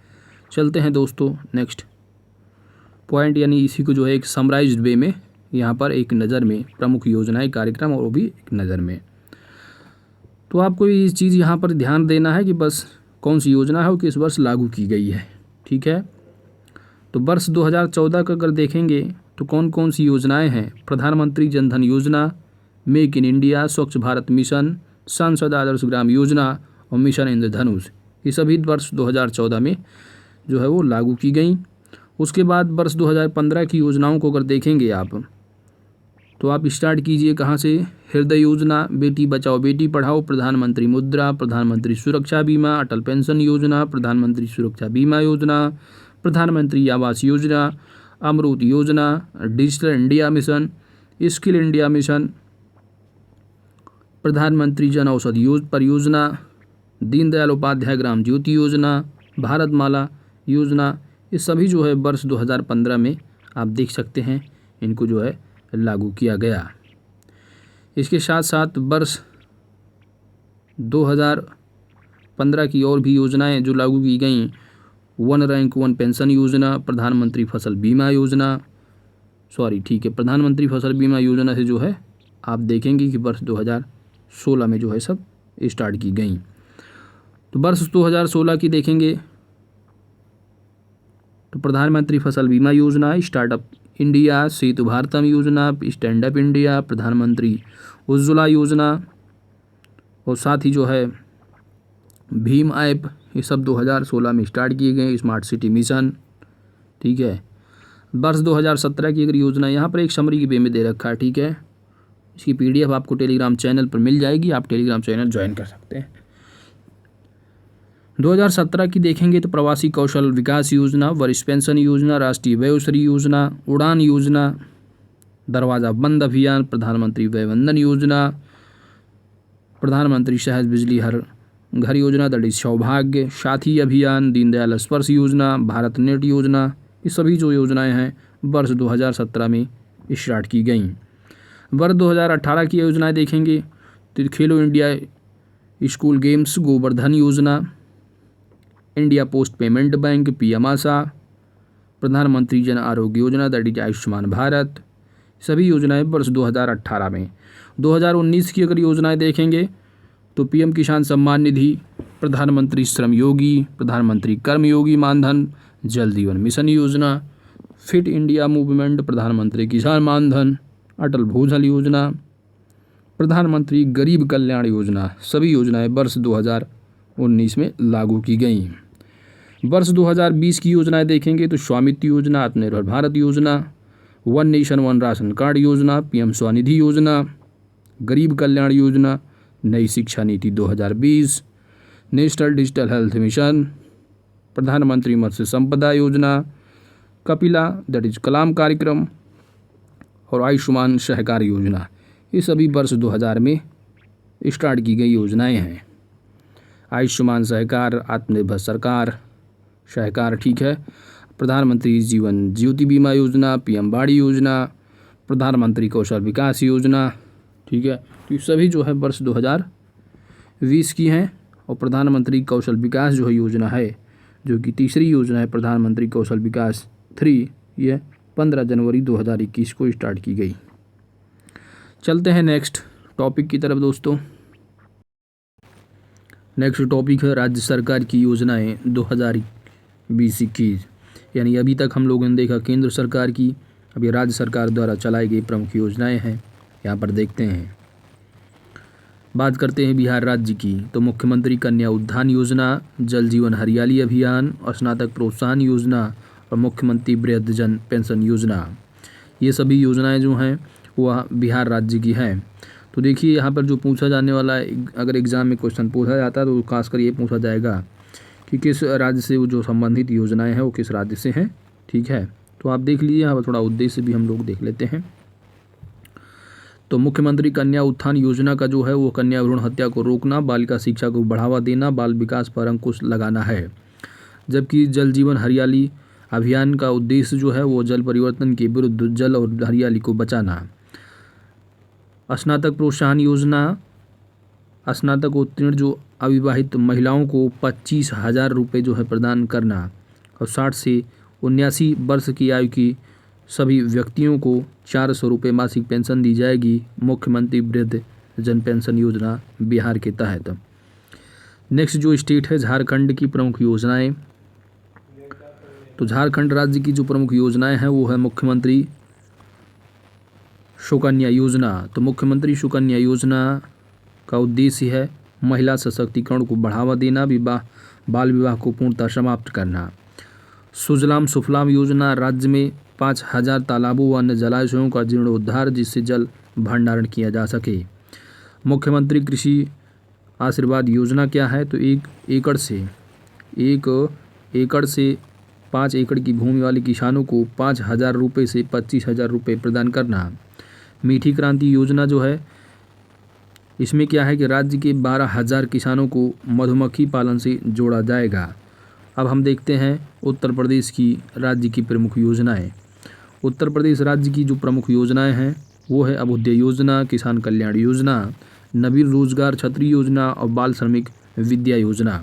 चलते हैं दोस्तों नेक्स्ट पॉइंट, यानी इसी को जो है एक समराइज्ड वे में यहाँ पर एक नज़र में प्रमुख योजनाएं कार्यक्रम और वो भी एक नज़र में। तो आपको ये चीज़ यहाँ पर ध्यान देना है कि बस कौन सी योजना है वो किस वर्ष लागू की गई है। ठीक है, तो वर्ष 2014 का अगर देखेंगे तो कौन कौन सी योजनाएं हैं, प्रधानमंत्री जनधन योजना, मेक इन इंडिया, स्वच्छ भारत मिशन, सांसद आदर्श ग्राम योजना और मिशन इंद्रधनुष, ये सभी वर्ष 2014 में जो है वो लागू की गई। उसके बाद वर्ष 2015 की योजनाओं को अगर देखेंगे आप, तो आप स्टार्ट कीजिए कहाँ से, हृदय योजना, बेटी बचाओ बेटी पढ़ाओ, प्रधानमंत्री मुद्रा, प्रधानमंत्री सुरक्षा बीमा, अटल पेंशन योजना, प्रधानमंत्री सुरक्षा बीमा योजना, प्रधानमंत्री आवास योजना, अमृत योजना, digital India mission, skill India mission, प्रधानमंत्री जन औषधि परियोजना, दीनदयाल उपाध्याय ग्राम ज्योति योजना, भारतमाला योजना, ये सभी जो है वर्ष 2015 में आप देख सकते हैं इनको जो है लागू किया गया। इसके साथ साथ वर्ष 2015 की और भी योजनाएं जो लागू की गई, 1 रैंक 1 पेंशन योजना, प्रधानमंत्री फसल बीमा योजना, सॉरी ठीक है, प्रधानमंत्री फसल बीमा योजना से जो है आप देखेंगे कि वर्ष 2016 में जो है सब स्टार्ट की गई। तो वर्ष 2016 की देखेंगे तो प्रधानमंत्री फसल बीमा योजना, स्टार्टअप इंडिया, सेतु भारतम योजना, स्टैंड अप इंडिया, प्रधानमंत्री उज्ज्वला योजना और साथ ही जो है भीम ऐप, ये सब 2016 में स्टार्ट किए गए। स्मार्ट सिटी मिशन, ठीक है। वर्ष 2017 की अगर योजना यहाँ पर एक समरी के वे में दे रखा है, ठीक है। इसकी PDF आपको टेलीग्राम चैनल पर मिल जाएगी, आप टेलीग्राम चैनल ज्वाइन कर सकते हैं। 2017 की देखेंगे तो प्रवासी कौशल विकास योजना, वरिष्ठ पेंशन योजना, राष्ट्रीय वयोश्री योजना, उड़ान योजना, दरवाज़ा बंद अभियान, प्रधानमंत्री वय वंदन योजना, प्रधानमंत्री सहज बिजली हर घर योजना, दैट इज सौभाग्य, साथी अभियान, दीनदयाल स्पर्श योजना, भारत नेट योजना, ये सभी जो योजनाएं हैं वर्ष 2017 में स्टार्ट की गई। वर्ष 2018 की योजनाएं देखेंगे तो खेलो इंडिया स्कूल गेम्स, गोवर्धन योजना, India post payment bank, PM आशा, प्रधानमंत्री जन आरोग्य योजना, दैट इज आयुष्मान भारत, सभी योजनाएं वर्ष 2018 में। 2019 की अगर योजनाएं देखेंगे तो PM किसान सम्मान निधि, प्रधानमंत्री श्रम योगी, प्रधानमंत्री कर्मयोगी मानधन, जल जीवन मिशन योजना, फिट इंडिया मूवमेंट, प्रधानमंत्री किसान मानधन, अटल भूजल योजना, प्रधानमंत्री गरीब कल्याण योजना, सभी योजनाएं वर्ष 2019 में लागू की गई। वर्ष 2020 की योजनाएं देखेंगे तो स्वामित्व योजना, आत्मनिर्भर भारत योजना, one nation one ration card योजना, PM स्वनिधि योजना, गरीब कल्याण योजना, नई शिक्षा नीति 2020, नेशनल डिजिटल हेल्थ मिशन, प्रधानमंत्री मत्स्य संपदा योजना, कपिला दैट इज कलाम कार्यक्रम और आयुष्मान सहकार योजना, ये सभी वर्ष 2000 में स्टार्ट की गई योजनाएं हैं। आयुष्मान सहकार, आत्मनिर्भर सरकार सहकार, ठीक है। प्रधानमंत्री जीवन ज्योति बीमा योजना, PM बाड़ी योजना, प्रधानमंत्री कौशल विकास योजना, ठीक है। तो ये सभी जो है वर्ष 2020 की हैं। और प्रधानमंत्री कौशल विकास जो है योजना है, जो कि तीसरी योजना है प्रधानमंत्री कौशल विकास 3, ये 15 जनवरी 2021 को स्टार्ट की गई। चलते हैं नेक्स्ट टॉपिक की तरफ दोस्तों। नेक्स्ट टॉपिक है राज्य सरकार की योजनाएं 2020-21, यानी अभी तक हम लोगों ने देखा केंद्र सरकार की, अब ये राज्य सरकार द्वारा चलाई गई प्रमुख योजनाएं हैं, यहाँ पर देखते हैं। बात करते हैं बिहार राज्य की, तो मुख्यमंत्री कन्या उत्थान योजना, जल जीवन हरियाली अभियान, स्नातक प्रोत्साहन योजना और मुख्यमंत्री वृद्धजन पेंशन योजना, ये सभी योजनाएं जो हैं वह बिहार राज्य की हैं। तो देखिए यहाँ पर जो पूछा जाने वाला है, अगर एग्ज़ाम में क्वेश्चन पूछा जाता है तो खासकर ये पूछा जाएगा कि किस राज्य से वो जो संबंधित योजनाएं हैं वो किस राज्य से हैं, ठीक है। तो आप देख लीजिए, यहाँ पर थोड़ा उद्देश्य भी हम लोग देख लेते हैं। तो मुख्यमंत्री कन्या उत्थान योजना का जो है वो कन्या भ्रूण हत्या को रोकना, बालिका शिक्षा को बढ़ावा देना, बाल विकास पर अंकुश लगाना है। जबकि जल जीवन हरियाली अभियान का उद्देश्य जो है वो जल परिवर्तन के विरुद्ध जल और हरियाली को बचाना। स्नातक प्रोत्साहन योजना, स्नातक उत्तीर्ण जो अविवाहित महिलाओं को 25,000 रुपये जो है प्रदान करना और 60 से 79 वर्ष की आयु की सभी व्यक्तियों को 400 रुपये मासिक पेंशन दी जाएगी। मुख्यमंत्री वृद्ध जन पेंशन योजना बिहार के तहत। नेक्स्ट जो स्टेट है झारखंड की प्रमुख योजनाएं, तो झारखंड राज्य की जो प्रमुख योजनाएं हैं वो है मुख्यमंत्री सुकन्या योजना। तो मुख्यमंत्री सुकन्या योजना का उद्देश्य है महिला सशक्तिकरण को बढ़ावा देना, बाल विवाह को पूर्णतः समाप्त करना। सुजलाम सुफलाम योजना, राज्य में 5,000 तालाबों व अन्य जलाशयों का जीर्णोद्धार जिससे जल भंडारण किया जा सके। मुख्यमंत्री कृषि आशीर्वाद योजना क्या है, तो 1 एकड़ से 5 एकड़ की भूमि वाले किसानों को 5,000 रुपये से 25,000 रुपये प्रदान करना। मीठी क्रांति योजना जो है, इसमें क्या है कि राज्य के 12,000 किसानों को मधुमक्खी पालन से जोड़ा जाएगा। अब हम देखते हैं उत्तर प्रदेश की राज्य की प्रमुख योजनाएं। उत्तर प्रदेश राज्य की जो प्रमुख योजनाएं हैं वो है अभ्युदय योजना, किसान कल्याण योजना, नवीन रोजगार छतरी योजना और बाल श्रमिक विद्या योजना।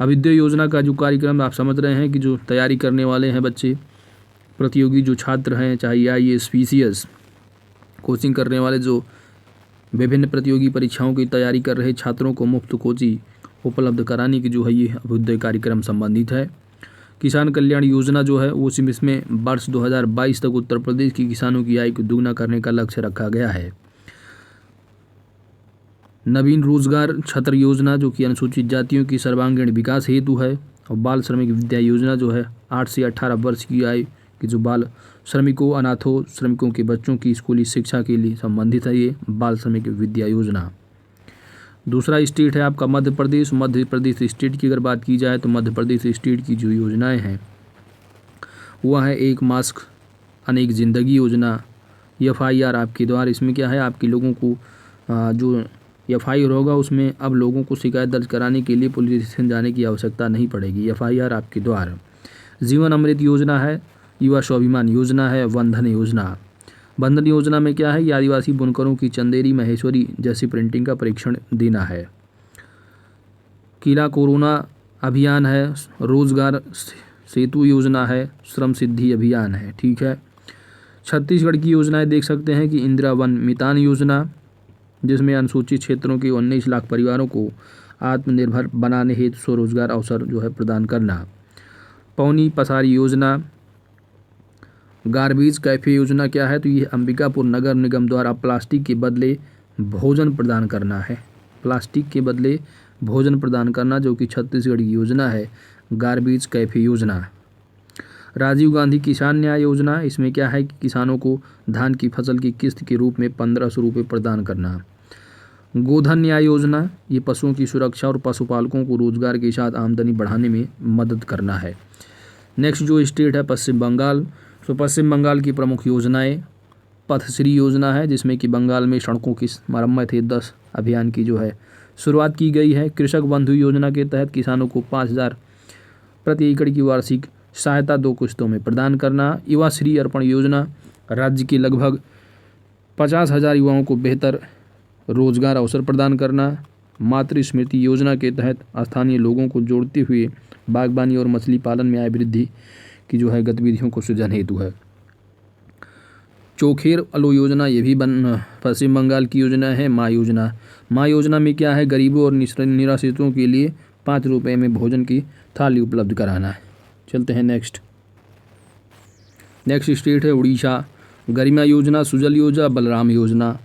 अभ्युदय योजना का जो कार्यक्रम आप समझ रहे हैं कि जो तैयारी करने वाले हैं बच्चे, प्रतियोगी जो छात्र हैं, चाहे IAS PCS कोचिंग करने वाले, जो विभिन्न प्रतियोगी परीक्षाओं की तैयारी कर रहे छात्रों को मुफ्त कोचिंग उपलब्ध कराने की जो है ये अभ्युदय कार्यक्रम संबंधित है। किसान कल्याण योजना जो है वो इसमें वर्ष 2022 तक उत्तर प्रदेश की किसानों की आय को दुगना करने का लक्ष्य रखा गया है। नवीन रोजगार छत्र योजना जो कि अनुसूचित जातियों की सर्वांगीण विकास हेतु है। और बाल श्रमिक विद्या योजना जो है 8 से 18 वर्ष की आयु के जो बाल श्रमिकों, अनाथों श्रमिकों के बच्चों की स्कूली शिक्षा के लिए संबंधित है ये बाल श्रमिक विद्या योजना। दूसरा स्टेट है आपका मध्य प्रदेश। मध्य प्रदेश स्टेट की अगर बात की जाए तो मध्य प्रदेश स्टेट की जो योजनाएं हैं वह है एक मास्क अनेक ज़िंदगी योजना, FIR आपके द्वारा। इसमें क्या है, आपके लोगों को जो FIR होगा उसमें अब लोगों को शिकायत दर्ज कराने के लिए पुलिस स्टेशन जाने की आवश्यकता नहीं पड़ेगी, FIR आपके द्वारा। जीवन अमृत योजना है, युवा स्वाभिमान योजना है, वंदन योजना। बंधन योजना में क्या है, ये आदिवासी बुनकरों की चंदेरी महेश्वरी जैसी प्रिंटिंग का परीक्षण देना है। किला कोरोना अभियान है, रोजगार सेतु योजना है, श्रम सिद्धि अभियान है। ठीक है। छत्तीसगढ़ की योजनाएं देख सकते हैं कि इंदिरा वन मितान योजना, जिसमें अनुसूचित क्षेत्रों के 19 लाख परिवारों को आत्मनिर्भर बनाने हेतु स्वरोजगार अवसर जो है प्रदान करना। पौनी पसारी योजना। गार्बेज कैफे योजना क्या है, तो ये अंबिकापुर नगर निगम द्वारा प्लास्टिक के बदले भोजन प्रदान करना है। प्लास्टिक के बदले भोजन प्रदान करना जो कि छत्तीसगढ़ की योजना है, गार्बेज कैफे योजना। राजीव गांधी किसान न्याय योजना, इसमें क्या है कि किसानों को धान की फसल की किस्त के रूप में 1500 रुपये प्रदान करना। गोधन न्याय योजना, ये पशुओं की सुरक्षा और पशुपालकों को रोजगार के साथ आमदनी बढ़ाने में मदद करना है। नेक्स्ट जो स्टेट है पश्चिम बंगाल। तो पश्चिम बंगाल की प्रमुख योजनाएं पथश्री योजना है, जिसमें कि बंगाल में सड़कों की मरम्मत हेतु 10 अभियान की जो है शुरुआत की गई है। कृषक बंधु योजना के तहत किसानों को 5000 प्रति एकड़ की वार्षिक सहायता 2 किस्तों में प्रदान करना। युवा श्री अर्पण योजना, राज्य के लगभग 50,000 युवाओं को बेहतर रोजगार अवसर प्रदान करना। मातृ स्मृति योजना के तहत स्थानीय लोगों को जोड़ते हुए बागवानी और मछली पालन में आय वृद्धि की जो है गतिविधियों को सृजन हेतु है। चोखेर अलो योजना, ये भी पश्चिम बंगाल की योजना है। माँ योजना, माँ योजना में क्या है, गरीबों और निराश्रितों के लिए 5 रुपये में भोजन की थाली उपलब्ध कराना है। चलते हैं नेक्स्ट स्टेट है उड़ीसा। गरिमा योजना, सुजल योजना, बलराम योजना।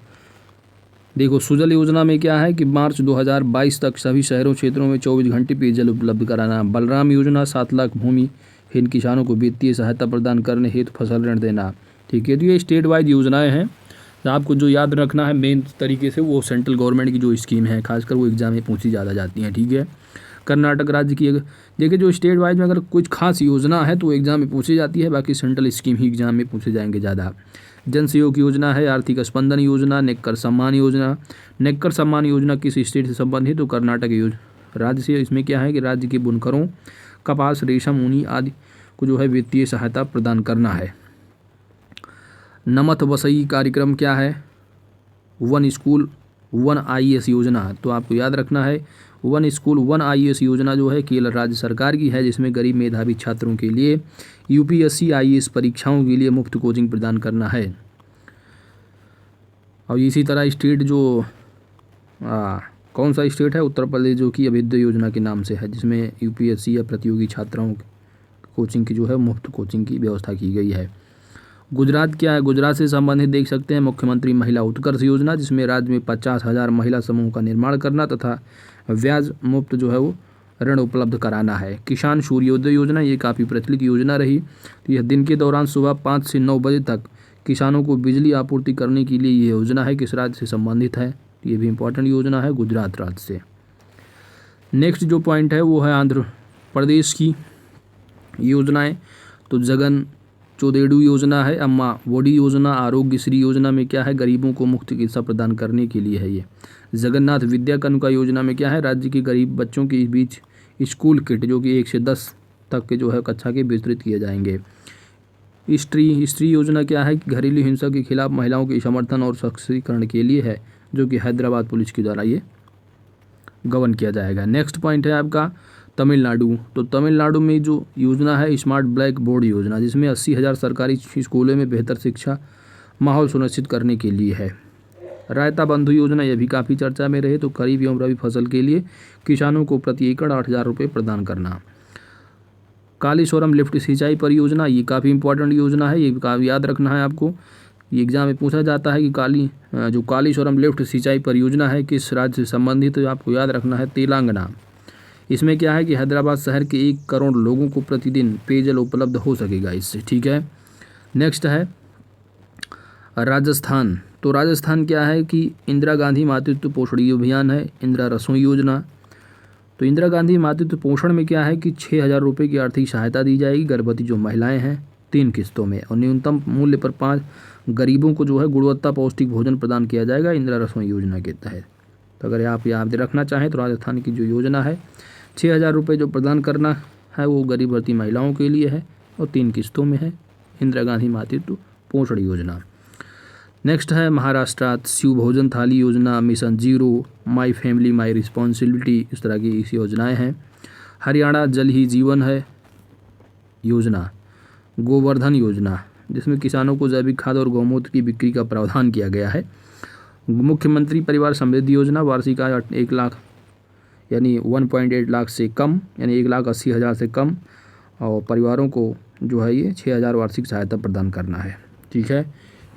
देखो सुजल योजना में क्या है कि मार्च 2022 तक सभी शहरों क्षेत्रों में 24 घंटे पेयजल उपलब्ध कराना। बलराम योजना 7 लाख भूमिहीन किसानों को वित्तीय सहायता प्रदान करने हेतु फसल ऋण देना। ठीक है। तो ये स्टेट वाइज योजनाएं हैं। आपको जो याद रखना है मेन तरीके से वो सेंट्रल गवर्नमेंट की जो स्कीम है, खासकर वो एग्जाम में पूछी ज़्यादा जाती हैं। ठीक है। कर्नाटक राज्य की देखिए जो स्टेट वाइज में अगर कुछ खास योजना है तो एग्जाम में पूछी जाती है, बाकी सेंट्रल स्कीम ही एग्जाम में पूछे जाएंगे ज़्यादा। जन सहयोग योजना है, आर्थिक स्पंदन योजना, नेक्कर सम्मान योजना। नेक्कर सम्मान योजना किस स्टेट से संबंधित, तो कर्नाटक राज्य से। इसमें क्या है कि राज्य के बुनकरों कपास, रेशम, ऊनी आदि को जो है वित्तीय सहायता प्रदान करना है। नमत वसई कार्यक्रम क्या है, 1 स्कूल 1 IAS योजना। तो आपको याद रखना है 1 स्कूल 1 IAS योजना जो है केरल राज्य सरकार की है, जिसमें गरीब मेधावी छात्रों के लिए UPSC IAS परीक्षाओं के लिए मुफ्त कोचिंग प्रदान करना है। और इसी तरह स्टेट जो कौन सा स्टेट है, उत्तर प्रदेश, जो कि अभ्युदय योजना के नाम से है, जिसमें UPSC या प्रतियोगी छात्राओं कोचिंग की जो है मुफ्त कोचिंग की व्यवस्था की गई है। गुजरात क्या है, गुजरात से संबंधित देख सकते हैं मुख्यमंत्री महिला उत्कर्ष योजना, जिसमें राज्य में 50,000 महिला समूह का निर्माण करना तथा ब्याज मुक्त जो है वो ऋण उपलब्ध कराना है। किसान सूर्योदय योजना, ये काफ़ी प्रचलित योजना रही। तो यह दिन के दौरान सुबह 5 से 9 बजे तक किसानों को बिजली आपूर्ति करने के लिए ये योजना है, किस राज्य से संबंधित है, ये भी इंपॉर्टेंट योजना है, गुजरात राज्य से। नेक्स्ट जो पॉइंट है वो है आंध्र प्रदेश की योजनाएं। तो जगन चोदेडू योजना है, अम्मा वोडी योजना, आरोग्य श्री योजना में क्या है, गरीबों को मुफ्त चिकित्सा प्रदान करने के लिए है ये। जगन्नाथ विद्या कानुका योजना में क्या है, राज्य के गरीब बच्चों के बीच स्कूल किट जो कि 1 से 10 तक के जो है कक्षा के वितरित किए जाएंगे। स्त्री योजना क्या है, घरेलू हिंसा के खिलाफ महिलाओं के समर्थन और सशक्तिकरण के लिए है, जो कि हैदराबाद पुलिस के द्वारा ये गवर्न किया जाएगा। नेक्स्ट पॉइंट है आपका तमिलनाडु, तो तमिलनाडु में जो योजना है स्मार्ट ब्लैक बोर्ड योजना, जिसमें 80,000 सरकारी स्कूलों में बेहतर शिक्षा माहौल सुनिश्चित करने के लिए है। रायता बंधु योजना, यह भी काफ़ी चर्चा में रहे। तो खरीफ एवं रबी फसल के लिए किसानों को प्रति एकड़ 8,000 रुपये प्रदान करना। कालीश्वरम लिफ्ट सिंचाई परियोजना, ये काफ़ी इंपॉर्टेंट योजना है, ये काफ़ी याद रखना है आपको। ये एग्जाम में पूछा जाता है कि जो कालीश्वरम लिफ्ट सिंचाई परियोजना है किस राज्य से संबंधित, तो आपको याद रखना है तेलंगाना। इसमें क्या है कि हैदराबाद शहर के 1 करोड़ लोगों को प्रतिदिन पेयजल उपलब्ध हो सकेगा इससे। ठीक है, नेक्स्ट है राजस्थान। तो राजस्थान क्या है कि इंदिरा गांधी मातृत्व पोषण अभियान है, इंदिरा रसोई योजना। तो इंदिरा गांधी मातृत्व पोषण में क्या है कि 6,000 रुपये की आर्थिक सहायता दी जाएगी गर्भवती जो महिलाएं हैं 3 किस्तों में, और न्यूनतम मूल्य पर 5 गरीबों को जो है गुणवत्ता पौष्टिक भोजन प्रदान किया जाएगा इंदिरा रसोई योजना के तहत। तो अगर आप याद रखना चाहें तो राजस्थान की जो योजना है 6,000 रुपये जो प्रदान करना है वो गर्भवती महिलाओं के लिए है और 3 किस्तों में है, इंदिरा गांधी मातृत्व पोषण योजना। नेक्स्ट है महाराष्ट्र शिव भोजन थाली योजना, mission zero, my family my responsibility, इस तरह की इस योजनाएं हैं। हरियाणा जल ही जीवन है योजना, गोवर्धन योजना, जिसमें किसानों को जैविक खाद और गौमूत्र की बिक्री का प्रावधान किया गया है। मुख्यमंत्री परिवार समृद्धि योजना, वार्षिक आय 1 लाख यानी 1.8 लाख से कम, यानी 1,80,000 से कम, और परिवारों को जो है ये 6,000 वार्षिक सहायता प्रदान करना है। ठीक है,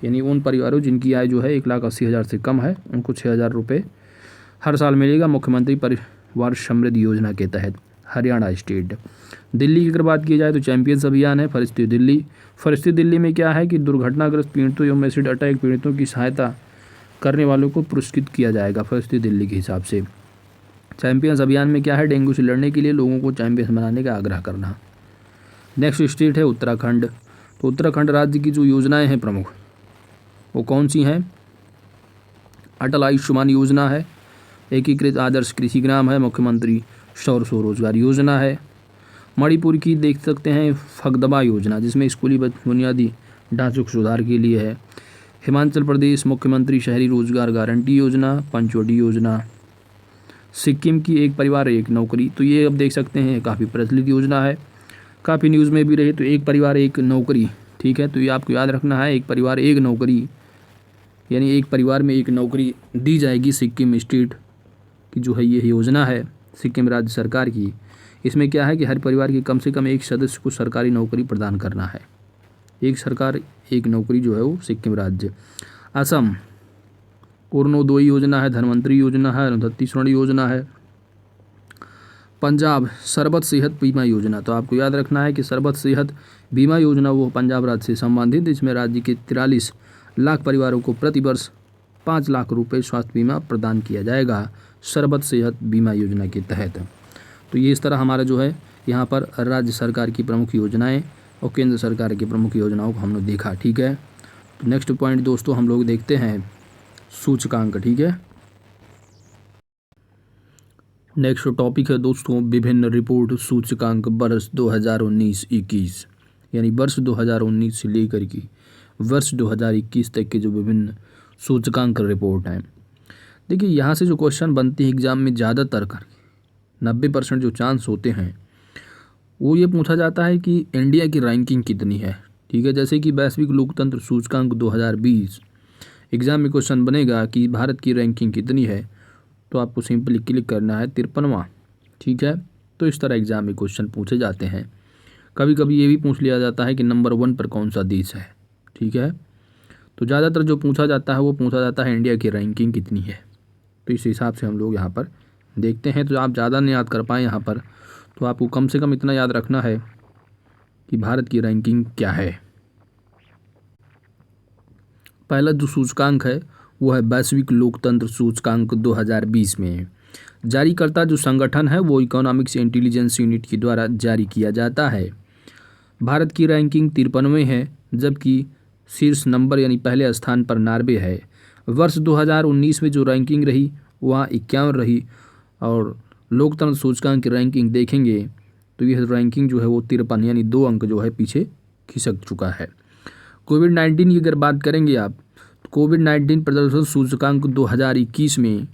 यानी उन परिवारों जिनकी आय जो है 1,80,000 से कम है उनको 6,000 रुपये हर साल मिलेगा मुख्यमंत्री परिवार समृद्धि योजना के तहत। हरियाणा स्टेट। दिल्ली की अगर बात की जाए तो चैंपियंस अभियान है फरिश्ते दिल्ली। फरिश्ते दिल्ली में क्या है कि दुर्घटनाग्रस्त पीड़ितों एवं एसिड अटैक पीड़ितों की सहायता करने वालों को पुरस्कृत किया जाएगा फरिश्ते दिल्ली के हिसाब से। चैंपियंस अभियान में क्या है, डेंगू से लड़ने के लिए लोगों को चैंपियंस बनाने का आग्रह करना। नेक्स्ट स्टेट है उत्तराखंड। तो उत्तराखंड राज्य की जो योजनाएं हैं प्रमुख वो कौन सी हैं? अटल आयुष्मान योजना है, एकीकृत आदर्श कृषि ग्राम है, मुख्यमंत्री सौर स्वरोजगार योजना है। मणिपुर की देख सकते हैं फगदबा योजना, जिसमें स्कूली बुनियादी ढांचे सुधार के लिए है। हिमाचल प्रदेश मुख्यमंत्री शहरी रोजगार गारंटी योजना, पंचवटी योजना। सिक्किम की एक परिवार एक नौकरी, तो ये अब देख सकते हैं काफ़ी प्रचलित योजना है, काफ़ी न्यूज़ में भी रही। तो एक परिवार एक नौकरी, ठीक है, तो ये आपको याद रखना है, एक परिवार एक नौकरी, यानी एक परिवार में एक नौकरी दी जाएगी। सिक्किम स्टेट की जो है ये योजना है सिक्किम राज्य सरकार की। इसमें क्या है कि हर परिवार के कम से कम एक सदस्य को सरकारी नौकरी प्रदान करना है। एक सरकार एक नौकरी जो है वो सिक्किम राज्य। असम अरुणोदय योजना है, धनवंतरी योजना है, अनुधत्ती स्वर्ण योजना है। पंजाब सरबत सेहत बीमा योजना, तो आपको याद रखना है कि सरबत सेहत बीमा योजना वो पंजाब राज्य से संबंधित, इसमें राज्य के 43 लाख परिवारों को प्रतिवर्ष 5 लाख रुपए स्वास्थ्य बीमा प्रदान किया जाएगा सरबत सेहत बीमा योजना के तहत। तो ये इस तरह हमारा जो है यहाँ पर राज्य सरकार की प्रमुख योजनाएं और केंद्र सरकार की प्रमुख योजनाओं को हमने देखा। ठीक है, तो नेक्स्ट पॉइंट दोस्तों हम लोग देखते हैं सूचकांक। ठीक है, नेक्स्ट टॉपिक है दोस्तों विभिन्न रिपोर्ट सूचकांक वर्ष 2019-21, यानी वर्ष 2019 से लेकर के वर्ष 2021 तक के जो विभिन्न सूचकांक रिपोर्ट हैं। देखिए यहाँ से जो क्वेश्चन बनते हैं एग्जाम में ज़्यादातर 90% जो चांस होते हैं वो ये पूछा जाता है कि इंडिया की रैंकिंग कितनी है। ठीक है, जैसे कि वैश्विक लोकतंत्र सूचकांक 2020 एग्ज़ाम में क्वेश्चन बनेगा कि भारत की रैंकिंग कितनी है, तो आपको सिंपली क्लिक करना है 53वां। ठीक है, तो इस तरह एग्ज़ाम में क्वेश्चन पूछे जाते हैं। कभी कभी ये भी पूछ लिया जाता है कि नंबर 1 पर कौन सा देश है। ठीक है, तो ज़्यादातर जो पूछा जाता है वो पूछा जाता है इंडिया की रैंकिंग कितनी है। तो इस हिसाब से हम लोग यहाँ पर देखते हैं। तो आप ज़्यादा नहीं याद कर पाएँ यहाँ पर, तो आपको कम से कम इतना याद रखना है कि भारत की रैंकिंग क्या है। पहला जो सूचकांक है वो है वैश्विक लोकतंत्र सूचकांक 2020 में। जारीकर्ता जो संगठन है वो इकोनॉमिक्स इंटेलिजेंस यूनिट के द्वारा जारी किया जाता है। भारत की रैंकिंग 53वें है, जबकि शीर्ष नंबर यानी पहले स्थान पर नॉर्वे है। वर्ष 2019 में जो रैंकिंग रही वहाँ 51 रही, और लोकतंत्र सूचकांक की रैंकिंग देखेंगे तो यह रैंकिंग जो है वो 53 यानी 2 अंक जो है पीछे खिसक चुका है। कोविड-19 की अगर बात करेंगे आप, तो कोविड-19 प्रदर्शन सूचकांक 2021 में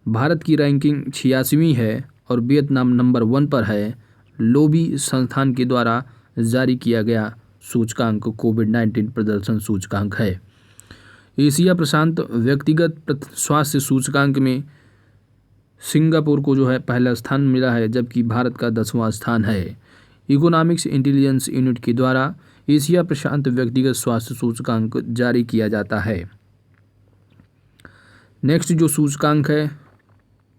भारत की रैंकिंग 86वीं है और वियतनाम नंबर 1 पर है। लोबी संस्थान के द्वारा जारी किया गया सूचकांक कोविड-19 प्रदर्शन सूचकांक है। एशिया प्रशांत व्यक्तिगत स्वास्थ्य सूचकांक में सिंगापुर को जो है पहला स्थान मिला है, जबकि भारत का 10वां स्थान है। इकोनॉमिक्स इंटेलिजेंस यूनिट के द्वारा एशिया प्रशांत व्यक्तिगत स्वास्थ्य सूचकांक जारी किया जाता है। नेक्स्ट जो सूचकांक है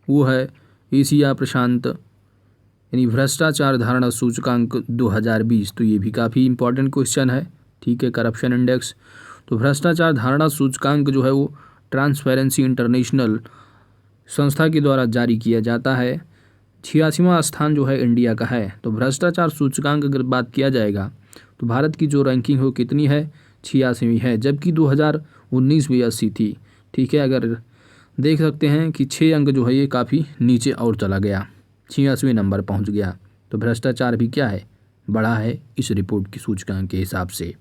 वो है एशिया प्रशांत यानी भ्रष्टाचार धारणा सूचकांक 2020। तो ये भी काफ़ी इंपॉर्टेंट क्वेश्चन है, ठीक है। करप्शन इंडेक्स, तो भ्रष्टाचार धारणा सूचकांक जो है वो ट्रांसपेरेंसी इंटरनेशनल संस्था के द्वारा जारी किया जाता है। 86वां स्थान जो है इंडिया का है। तो भ्रष्टाचार सूचकांक अगर बात किया जाएगा तो भारत की जो रैंकिंग है वो कितनी है, 86वीं है, जबकि 2019 में 80 थी, ठीक है। अगर देख सकते हैं कि 6 अंक जो है ये काफ़ी नीचे और चला गया, 86वें नंबर पहुंच गया। तो भ्रष्टाचार भी क्या है, बढ़ा है इस रिपोर्ट की सूचकांक के हिसाब से।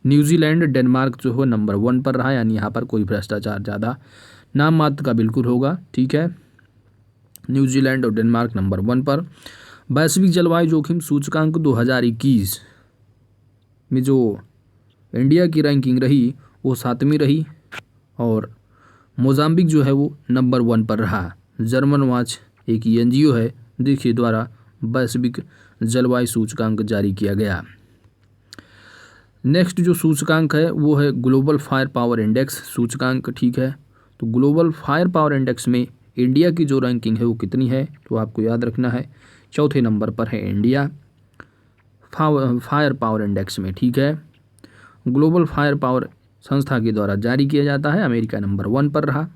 न्यूजीलैंड डेनमार्क जो है नंबर 1 पर रहा, यानी यहाँ पर कोई भ्रष्टाचार ज़्यादा नाम मात्र का बिल्कुल होगा, ठीक है। न्यूजीलैंड और डेनमार्क नंबर 1 पर। वैश्विक जलवायु जोखिम सूचकांक 2021 में जो इंडिया की रैंकिंग रही वो 7वीं रही और मोजाम्बिक जो है वो नंबर 1 पर रहा। जर्मन वॉच एक NGO है जिसके द्वारा वैश्विक जलवायु सूचकांक जारी किया गया। नेक्स्ट जो सूचकांक है वो है ग्लोबल फायर पावर इंडेक्स सूचकांक, ठीक है। तो ग्लोबल फायर पावर इंडेक्स में इंडिया की जो रैंकिंग है वो कितनी है, तो आपको याद रखना है 4थे नंबर पर है इंडिया फायर पावर इंडेक्स में, ठीक है। ग्लोबल फायर पावर संस्था के द्वारा जारी किया जाता है। अमेरिका नंबर 1 पर रहा।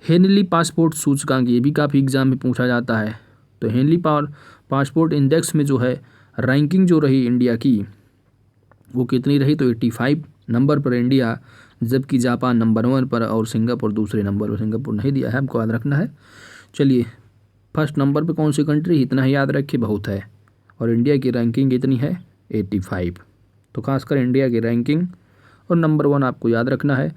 हेनली पासपोर्ट सूचकांक, ये भी काफ़ी एग्जाम में पूछा जाता है। तो हेनली पासपोर्ट इंडेक्स में जो है रैंकिंग जो रही इंडिया की वो कितनी रही, तो 85 नंबर पर इंडिया, जबकि जापान नंबर 1 पर और सिंगापुर दूसरे नंबर पर। सिंगापुर नहीं दिया है, हमको याद रखना है। चलिए, फर्स्ट नंबर पे कौन सी कंट्री, इतना ही याद रखे बहुत है। और इंडिया की रैंकिंग कितनी है, 85। तो खासकर इंडिया की रैंकिंग और नंबर 1 आपको याद रखना है।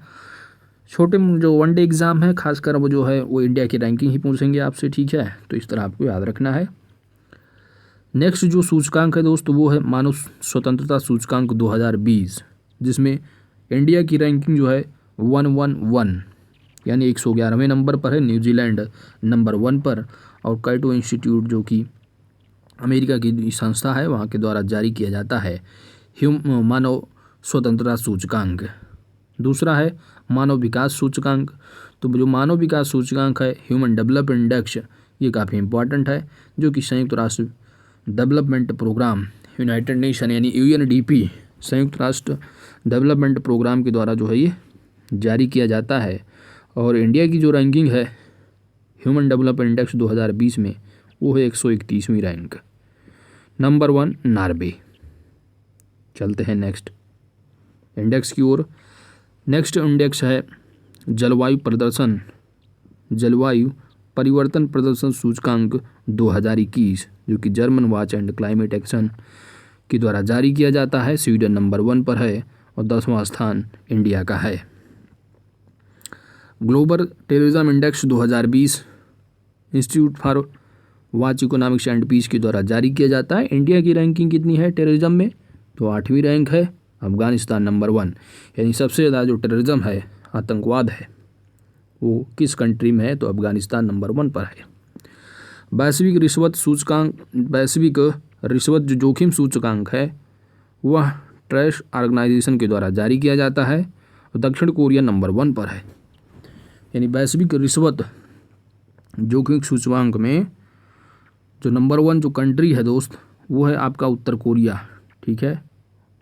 छोटे जो वनडे एग्ज़ाम है खासकर वो जो है वो इंडिया की रैंकिंग ही पूछेंगे आपसे, ठीक है। तो इस तरह आपको याद रखना है। नेक्स्ट जो सूचकांक है दोस्तों वो है मानव स्वतंत्रता सूचकांक 2020, जिसमें इंडिया की रैंकिंग जो है 111 यानी 111वें नंबर पर है। न्यूजीलैंड नंबर 1 पर और कैटो इंस्टीट्यूट जो कि अमेरिका की संस्था है वहाँ के द्वारा जारी किया जाता है मानव स्वतंत्रता सूचकांक। दूसरा है मानव विकास सूचकांक। तो जो मानव विकास सूचकांक है ह्यूमन डेवलपमेंट इंडेक्स, ये काफ़ी इंपॉर्टेंट है, जो कि संयुक्त राष्ट्र डेवलपमेंट प्रोग्राम यूनाइटेड नेशन यानी UNDP संयुक्त राष्ट्र डेवलपमेंट प्रोग्राम के द्वारा जो है ये जारी किया जाता है। और इंडिया की जो रैंकिंग है ह्यूमन डेवलपमेंट इंडेक्स 2020 में वो है 131वीं रैंक, नंबर 1 नॉर्वे। चलते हैं नेक्स्ट इंडेक्स की ओर। नेक्स्ट इंडेक्स है जलवायु परिवर्तन प्रदर्शन सूचकांक 2021, जो कि German watch and climate action के द्वारा जारी किया जाता है। स्वीडन नंबर 1 पर है और 10वां स्थान इंडिया का है। Global terrorism index 2020 institute for watch economics and peace के द्वारा जारी किया जाता है। इंडिया की रैंकिंग कितनी है टेररिज्म में, तो 8वीं रैंक है। अफगानिस्तान नंबर 1, यानी सबसे ज़्यादा जो टेररिज्म है, आतंकवाद है, वो किस कंट्री में है, तो अफगानिस्तान नंबर 1 पर है। वैश्विक रिश्वत जो जोखिम सूचकांक है वह ट्रस्ट ऑर्गेनाइजेशन के द्वारा जारी किया जाता है और दक्षिण कोरिया नंबर 1 पर है। यानी वैश्विक रिश्वत जोखिम सूचकांक में जो नंबर 1 जो कंट्री है दोस्त वो है आपका उत्तर कोरिया, ठीक है।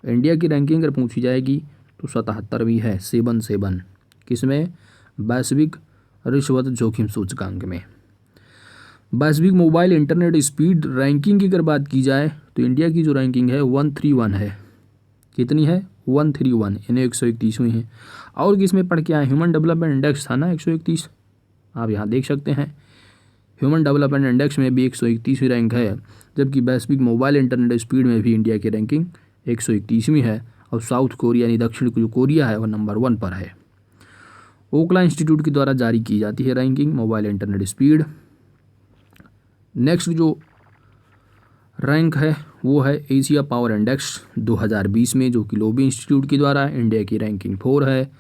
इंडिया की रैंकिंग अगर पूछी जाएगी तो 77वीं है, 77 किसमें, वैश्विक रिश्वत जोखिम सूचकांक में। वैश्विक मोबाइल इंटरनेट स्पीड रैंकिंग की अगर बात की जाए तो इंडिया की जो रैंकिंग है 131 है। कितनी है, 131 यानी 131वीं है। और किसमें पढ़ के आए, ह्यूमन डेवलपमेंट इंडेक्स था ना 131, आप यहाँ देख सकते हैं ह्यूमन डेवलपमेंट इंडेक्स में भी 131वीं रैंक है, जबकि वैश्विक मोबाइल इंटरनेट स्पीड में भी इंडिया की रैंकिंग 131वीं है। और साउथ कोरिया यानी दक्षिण जो कोरिया है वो नंबर 1 पर है। ओकला इंस्टीट्यूट के द्वारा जारी की जाती है ranking mobile internet speed. Next जो रैंक है वो है एशिया पावर इंडेक्स 2020 में, जो कि लोबी इंस्टीट्यूट के द्वारा। इंडिया की रैंकिंग 4 है,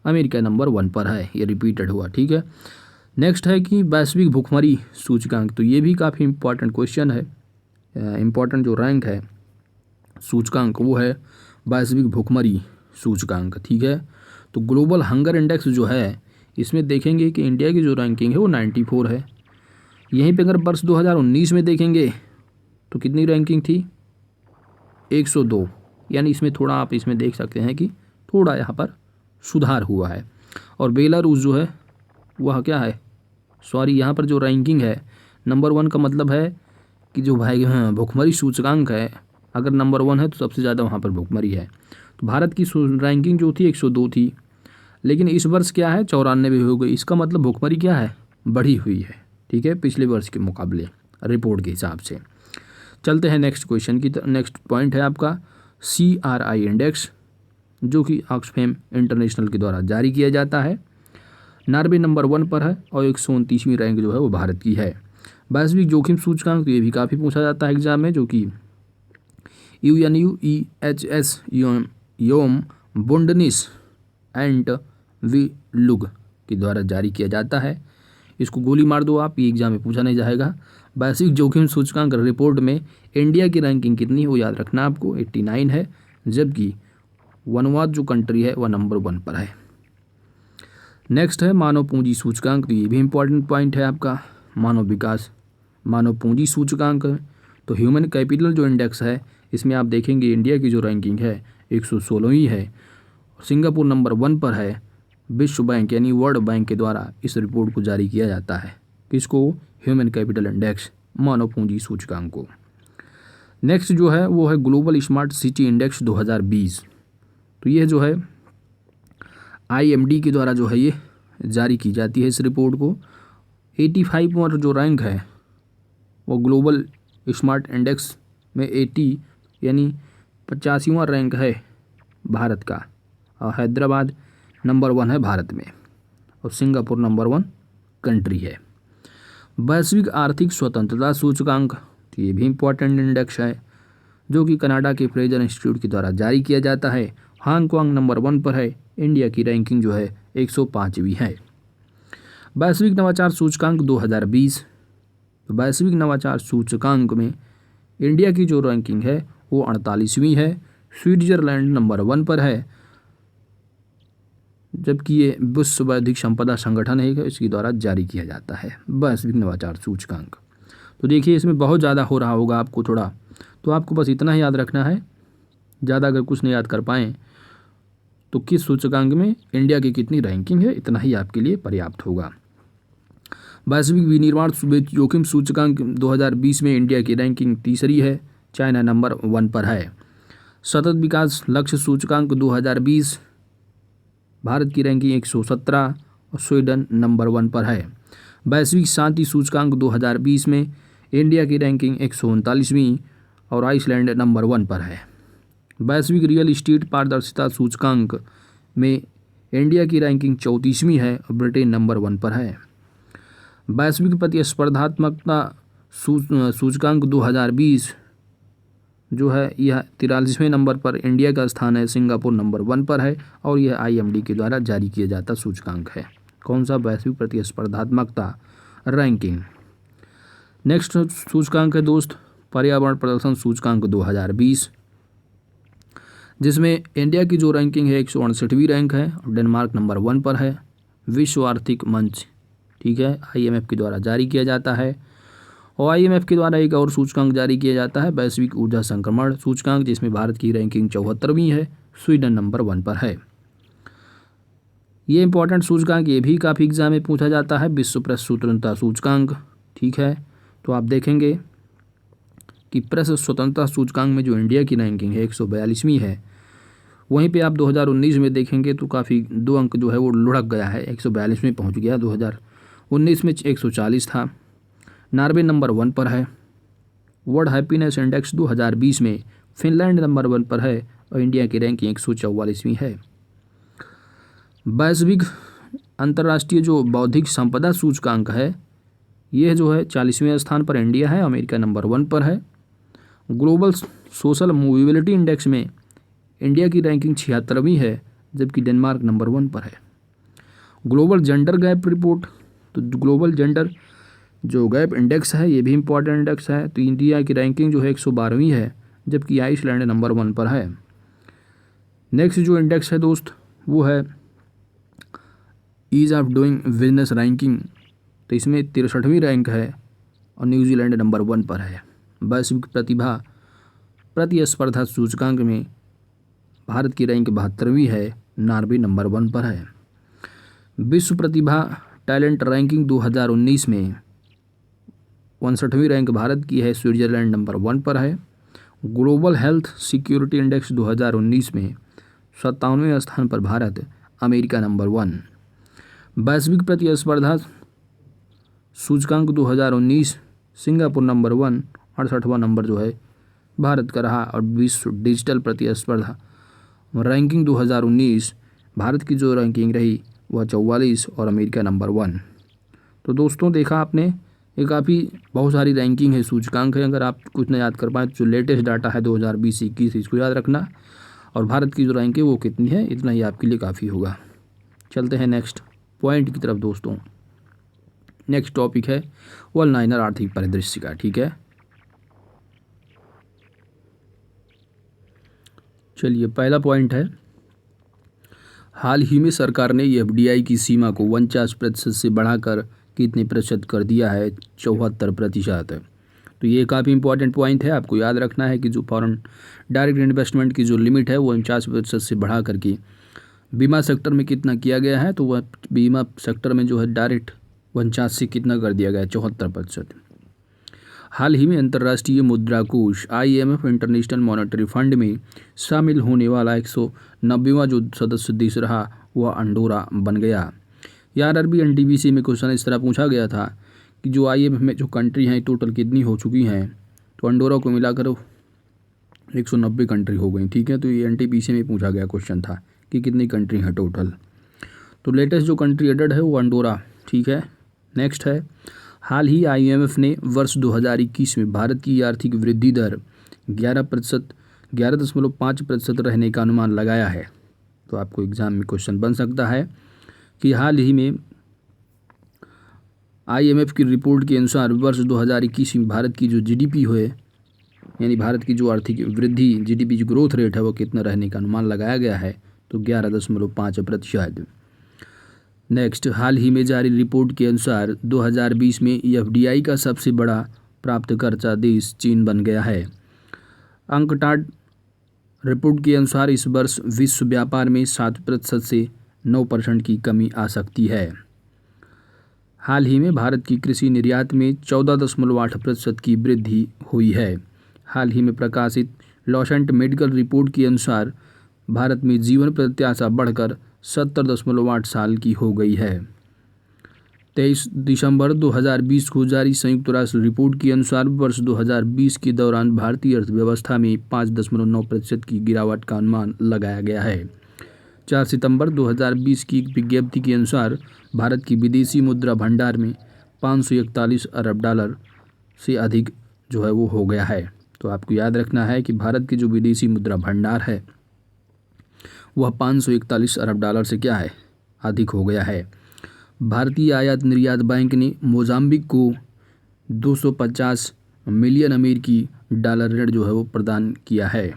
अमेरिका नंबर 1 पर है। ये रिपीटेड हुआ, ठीक है। नेक्स्ट है कि वैश्विक भुखमरी सूचकांक, तो ये भी काफ़ी इंपॉर्टेंट क्वेश्चन है। इंपॉर्टेंट जो रैंक है सूचकांक वो है वैश्विक भुखमरी सूचकांक, ठीक है। तो ग्लोबल हंगर इंडेक्स जो है इसमें देखेंगे कि इंडिया की जो रैंकिंग है वो 94 है। यहीं पे अगर वर्ष 2019 में देखेंगे तो कितनी रैंकिंग थी, 102। यानी इसमें थोड़ा आप इसमें देख सकते हैं कि थोड़ा यहाँ पर सुधार हुआ है। और बेलारूस जो है वह क्या है, सॉरी यहाँ पर जो रैंकिंग है नंबर 1 का मतलब है कि जो भाई भुखमरी सूचकांक है, अगर नंबर 1 है तो सबसे ज़्यादा वहाँ पर भुखमरी है। तो भारत की रैंकिंग जो थी 102 थी, लेकिन इस वर्ष क्या है 94 हो गई। इसका मतलब भुखमरी क्या है, बढ़ी हुई है, ठीक है, पिछले वर्ष के मुकाबले रिपोर्ट के हिसाब से। चलते हैं नेक्स्ट क्वेश्चन की। नेक्स्ट पॉइंट है आपका CRI इंडेक्स, जो कि ऑक्सफैम इंटरनेशनल के द्वारा जारी किया जाता है। नॉर्वे नंबर 1 पर है और 129वीं रैंक जो है वो भारत की है। वैश्विक जोखिम सूचकांक, तो ये भी काफ़ी पूछा जाता है एग्जाम में, जो कि UNUEHS योम बुंडनिस एंड विलुग के द्वारा जारी किया जाता है। इसको गोली मार दो आप, ये एग्जाम में पूछा नहीं जाएगा। वैश्विक जोखिम सूचकांक रिपोर्ट में इंडिया की रैंकिंग कितनी है वो याद रखना आपको, 89 है, जबकि वनवाद जो कंट्री है वह नंबर 1 पर है। नेक्स्ट है मानव पूंजी सूचकांक, तो ये भी इंपॉर्टेंट पॉइंट है आपका। मानव विकास मानव पूंजी सूचकांक, तो ह्यूमन कैपिटल जो इंडेक्स है इसमें आप देखेंगे इंडिया की जो रैंकिंग है 116वीं है। सिंगापुर नंबर 1 पर है। विश्व बैंक यानी वर्ल्ड बैंक के द्वारा इस रिपोर्ट को जारी किया जाता है, किसको, ह्यूमन कैपिटल इंडेक्स, मानव पूंजी सूचकांक को। नेक्स्ट जो है वो है ग्लोबल स्मार्ट सिटी इंडेक्स 2020, तो ये जो है IMD के द्वारा जो है ये जारी की जाती है इस रिपोर्ट को। 85 पर जो रैंक है वो ग्लोबल स्मार्ट इंडेक्स में 80 यानी 85वां रैंक है भारत का, और हैदराबाद नंबर 1 है भारत में, और सिंगापुर नंबर 1 कंट्री है। वैश्विक आर्थिक स्वतंत्रता सूचकांक, तो ये भी इम्पोर्टेंट इंडेक्स है, जो कि कनाडा के फ्रेजर इंस्टीट्यूट के द्वारा जारी किया जाता है। हांगकांग नंबर 1 पर है। इंडिया की रैंकिंग जो है 105वीं है। वैश्विक नवाचार सूचकांक 2020, वैश्विक नवाचार सूचकांक में इंडिया की जो रैंकिंग है वो 48वीं है। स्विट्जरलैंड नंबर 1 पर है, जबकि ये विश्व बौद्धिक संपदा संगठन है इसके द्वारा जारी किया जाता है वैश्विक नवाचार सूचकांक। तो देखिए इसमें बहुत ज़्यादा हो रहा होगा आपको थोड़ा, तो आपको बस इतना ही याद रखना है। ज़्यादा अगर कुछ नहीं याद कर पाएँ तो किस सूचकांक में इंडिया की कितनी रैंकिंग है, इतना ही आपके लिए पर्याप्त होगा। वैश्विक विनिर्माण जोखिम सूचकांक 2020 में इंडिया की रैंकिंग 3री है, चाइना नंबर 1 पर है। सतत विकास लक्ष्य सूचकांक 2020, भारत की रैंकिंग 117 और स्वीडन नंबर 1 पर है। वैश्विक शांति सूचकांक 2020 में इंडिया की रैंकिंग 139वीं और आइसलैंड नंबर 1 पर है। वैश्विक रियल एस्टेट पारदर्शिता सूचकांक में इंडिया की रैंकिंग 34वीं है और ब्रिटेन नंबर 1 पर है। वैश्विक प्रतिस्पर्धात्मकता सूचकांक 2020 जो है यह 43वें नंबर पर इंडिया का स्थान है, सिंगापुर नंबर 1 पर है, और यह IMD के द्वारा जारी किया जाता सूचकांक है। कौन सा, वैश्विक प्रतिस्पर्धात्मकता रैंकिंग। नेक्स्ट सूचकांक है दोस्त पर्यावरण प्रदर्शन सूचकांक 2020, जिसमें इंडिया की जो रैंकिंग है 168वीं रैंक है और डेनमार्क नंबर 1 पर है। विश्व आर्थिक मंच, ठीक है, IMF के द्वारा जारी किया जाता है, और IMF के द्वारा एक और सूचकांक जारी किया जाता है वैश्विक ऊर्जा संक्रमण सूचकांक, जिसमें भारत की रैंकिंग 74वीं है, स्वीडन नंबर 1 पर है। ये इंपॉर्टेंट सूचकांक, ये भी काफ़ी एग्जाम में पूछा जाता है। विश्व प्रेस स्वतंत्रता सूचकांक, ठीक है, तो आप देखेंगे कि प्रेस स्वतंत्रता सूचकांक में जो इंडिया की रैंकिंग है 142वीं है, वहीं पे आप 2019 में देखेंगे तो काफ़ी 2 अंक जो है वो लुढ़क गया है, 142 में पहुंच गया। 2019 में 140 था। नॉर्वे नंबर 1 पर है। वर्ल्ड हैप्पीनेस इंडेक्स 2020 में फिनलैंड नंबर 1 पर है और इंडिया की रैंकिंग 144वीं है। वैश्विक अंतर्राष्ट्रीय जो बौद्धिक संपदा सूचकांक है ये जो है 40वें स्थान पर इंडिया है, अमेरिका नंबर 1 पर है। ग्लोबल सोशल मोबिलिटी इंडेक्स में इंडिया की रैंकिंग 76वीं है, जबकि डेनमार्क नंबर 1 पर है। ग्लोबल जेंडर गैप रिपोर्ट, तो ग्लोबल जेंडर जो गैप इंडेक्स है ये भी इम्पॉर्टेंट इंडेक्स है। तो इंडिया की रैंकिंग जो है 112वीं है, जबकि आइसलैंड नंबर 1 पर है। नेक्स्ट जो इंडेक्स है दोस्त वो है ease of doing business ranking, तो इसमें 63वीं रैंक है और न्यूजीलैंड नंबर 1 पर है। वैश्विक प्रतिभा प्रतिस्पर्धा सूचकांक में भारत की रैंक 72वीं है, नॉर्वे नंबर 1 पर है। विश्व प्रतिभा टैलेंट रैंकिंग 2019 में 59वीं रैंक भारत की है, स्विट्जरलैंड नंबर 1 पर है। ग्लोबल हेल्थ सिक्योरिटी इंडेक्स 2019 में 57वें स्थान पर भारत, अमेरिका नंबर 1। वैश्विक प्रतिस्पर्धा सूचकांक 2019 सिंगापुर नंबर 1, 68वां नंबर जो है भारत का रहा। और विश्व डिजिटल प्रतिस्पर्धा रैंकिंग 2019 भारत की जो रैंकिंग रही वह 44 और अमेरिका नंबर 1। तो दोस्तों देखा आपने, ये काफ़ी बहुत सारी रैंकिंग है, सूचकांक है। अगर आप कुछ न याद कर पाए तो जो लेटेस्ट डाटा है 2020-21 इसको याद रखना, और भारत की जो रैंक है वो कितनी है इतना ही आपके लिए काफ़ी होगा। चलते हैं नेक्स्ट पॉइंट की तरफ दोस्तों। नेक्स्ट टॉपिक है वन लाइनर आर्थिक परिदृश्य का। ठीक है, चलिए पहला पॉइंट है, हाल ही में सरकार ने एफडीआई की सीमा को 49% से बढ़ाकर कितने प्रतिशत कर दिया है, 74%। तो ये काफ़ी इंपॉर्टेंट पॉइंट है, आपको याद रखना है कि जो फॉरेन डायरेक्ट इन्वेस्टमेंट की जो लिमिट है वो 49% से बढ़ा करके बीमा सेक्टर में कितना किया गया है, तो वह बीमा सेक्टर में जो है डायरेक्ट 49 से कितना कर दिया गया है, 74%। हाल ही में अंतर्राष्ट्रीय मुद्रा कोष IMF इंटरनेशनल मॉनेटरी फंड में शामिल होने वाला 190वां जो सदस्य देश रहा वह अंडोरा बन गया। यार अरबी NTPC में क्वेश्चन इस तरह पूछा गया था कि जो IMF में जो कंट्री हैं टोटल कितनी हो चुकी हैं, तो अंडोरा को मिलाकर 190 कंट्री हो गई। ठीक है, तो ये NTPC में पूछा गया क्वेश्चन था कि कितनी कंट्री हैं टोटल। तो लेटेस्ट जो कंट्री एडेड है वो अंडोरा। ठीक है, नेक्स्ट है, हाल ही IMF ने वर्ष 2021 में भारत की आर्थिक वृद्धि दर 11.5% रहने का अनुमान लगाया है। तो आपको एग्जाम में क्वेश्चन बन सकता है कि हाल ही में IMF की रिपोर्ट के अनुसार वर्ष 2021 में भारत की जो GDP है, यानी भारत की जो आर्थिक वृद्धि GDP की ग्रोथ रेट है वो कितना रहने का अनुमान लगाया गया है, तो 11.5%। नेक्स्ट, हाल ही में जारी रिपोर्ट के अनुसार 2020 में FDI का सबसे बड़ा प्राप्तकर्ता देश चीन बन गया है। अंकटाड रिपोर्ट के अनुसार इस वर्ष विश्व व्यापार में 7% से 9% की कमी आ सकती है। हाल ही में भारत की कृषि निर्यात में 14.8% की वृद्धि हुई है। हाल ही में प्रकाशित लॉसेंट मेडिकल रिपोर्ट के अनुसार भारत में जीवन प्रत्याशा बढ़कर 70.8 साल की हो गई है। 23 दिसंबर 2020 को जारी संयुक्त राष्ट्र रिपोर्ट के अनुसार वर्ष 2020 के दौरान भारतीय अर्थव्यवस्था में 5.9% की गिरावट का अनुमान लगाया गया है। 4 सितंबर 2020 की एक विज्ञप्ति के अनुसार भारत की विदेशी मुद्रा भंडार में 541 अरब डॉलर से अधिक जो है वो हो गया है। तो आपको याद रखना है कि भारत की जो विदेशी मुद्रा भंडार है वह 541 अरब डॉलर से क्या है, अधिक हो गया है। भारतीय आयात निर्यात बैंक ने मोजाम्बिक को 250 मिलियन अमेरिकी डॉलर ऋण जो है वो प्रदान किया है।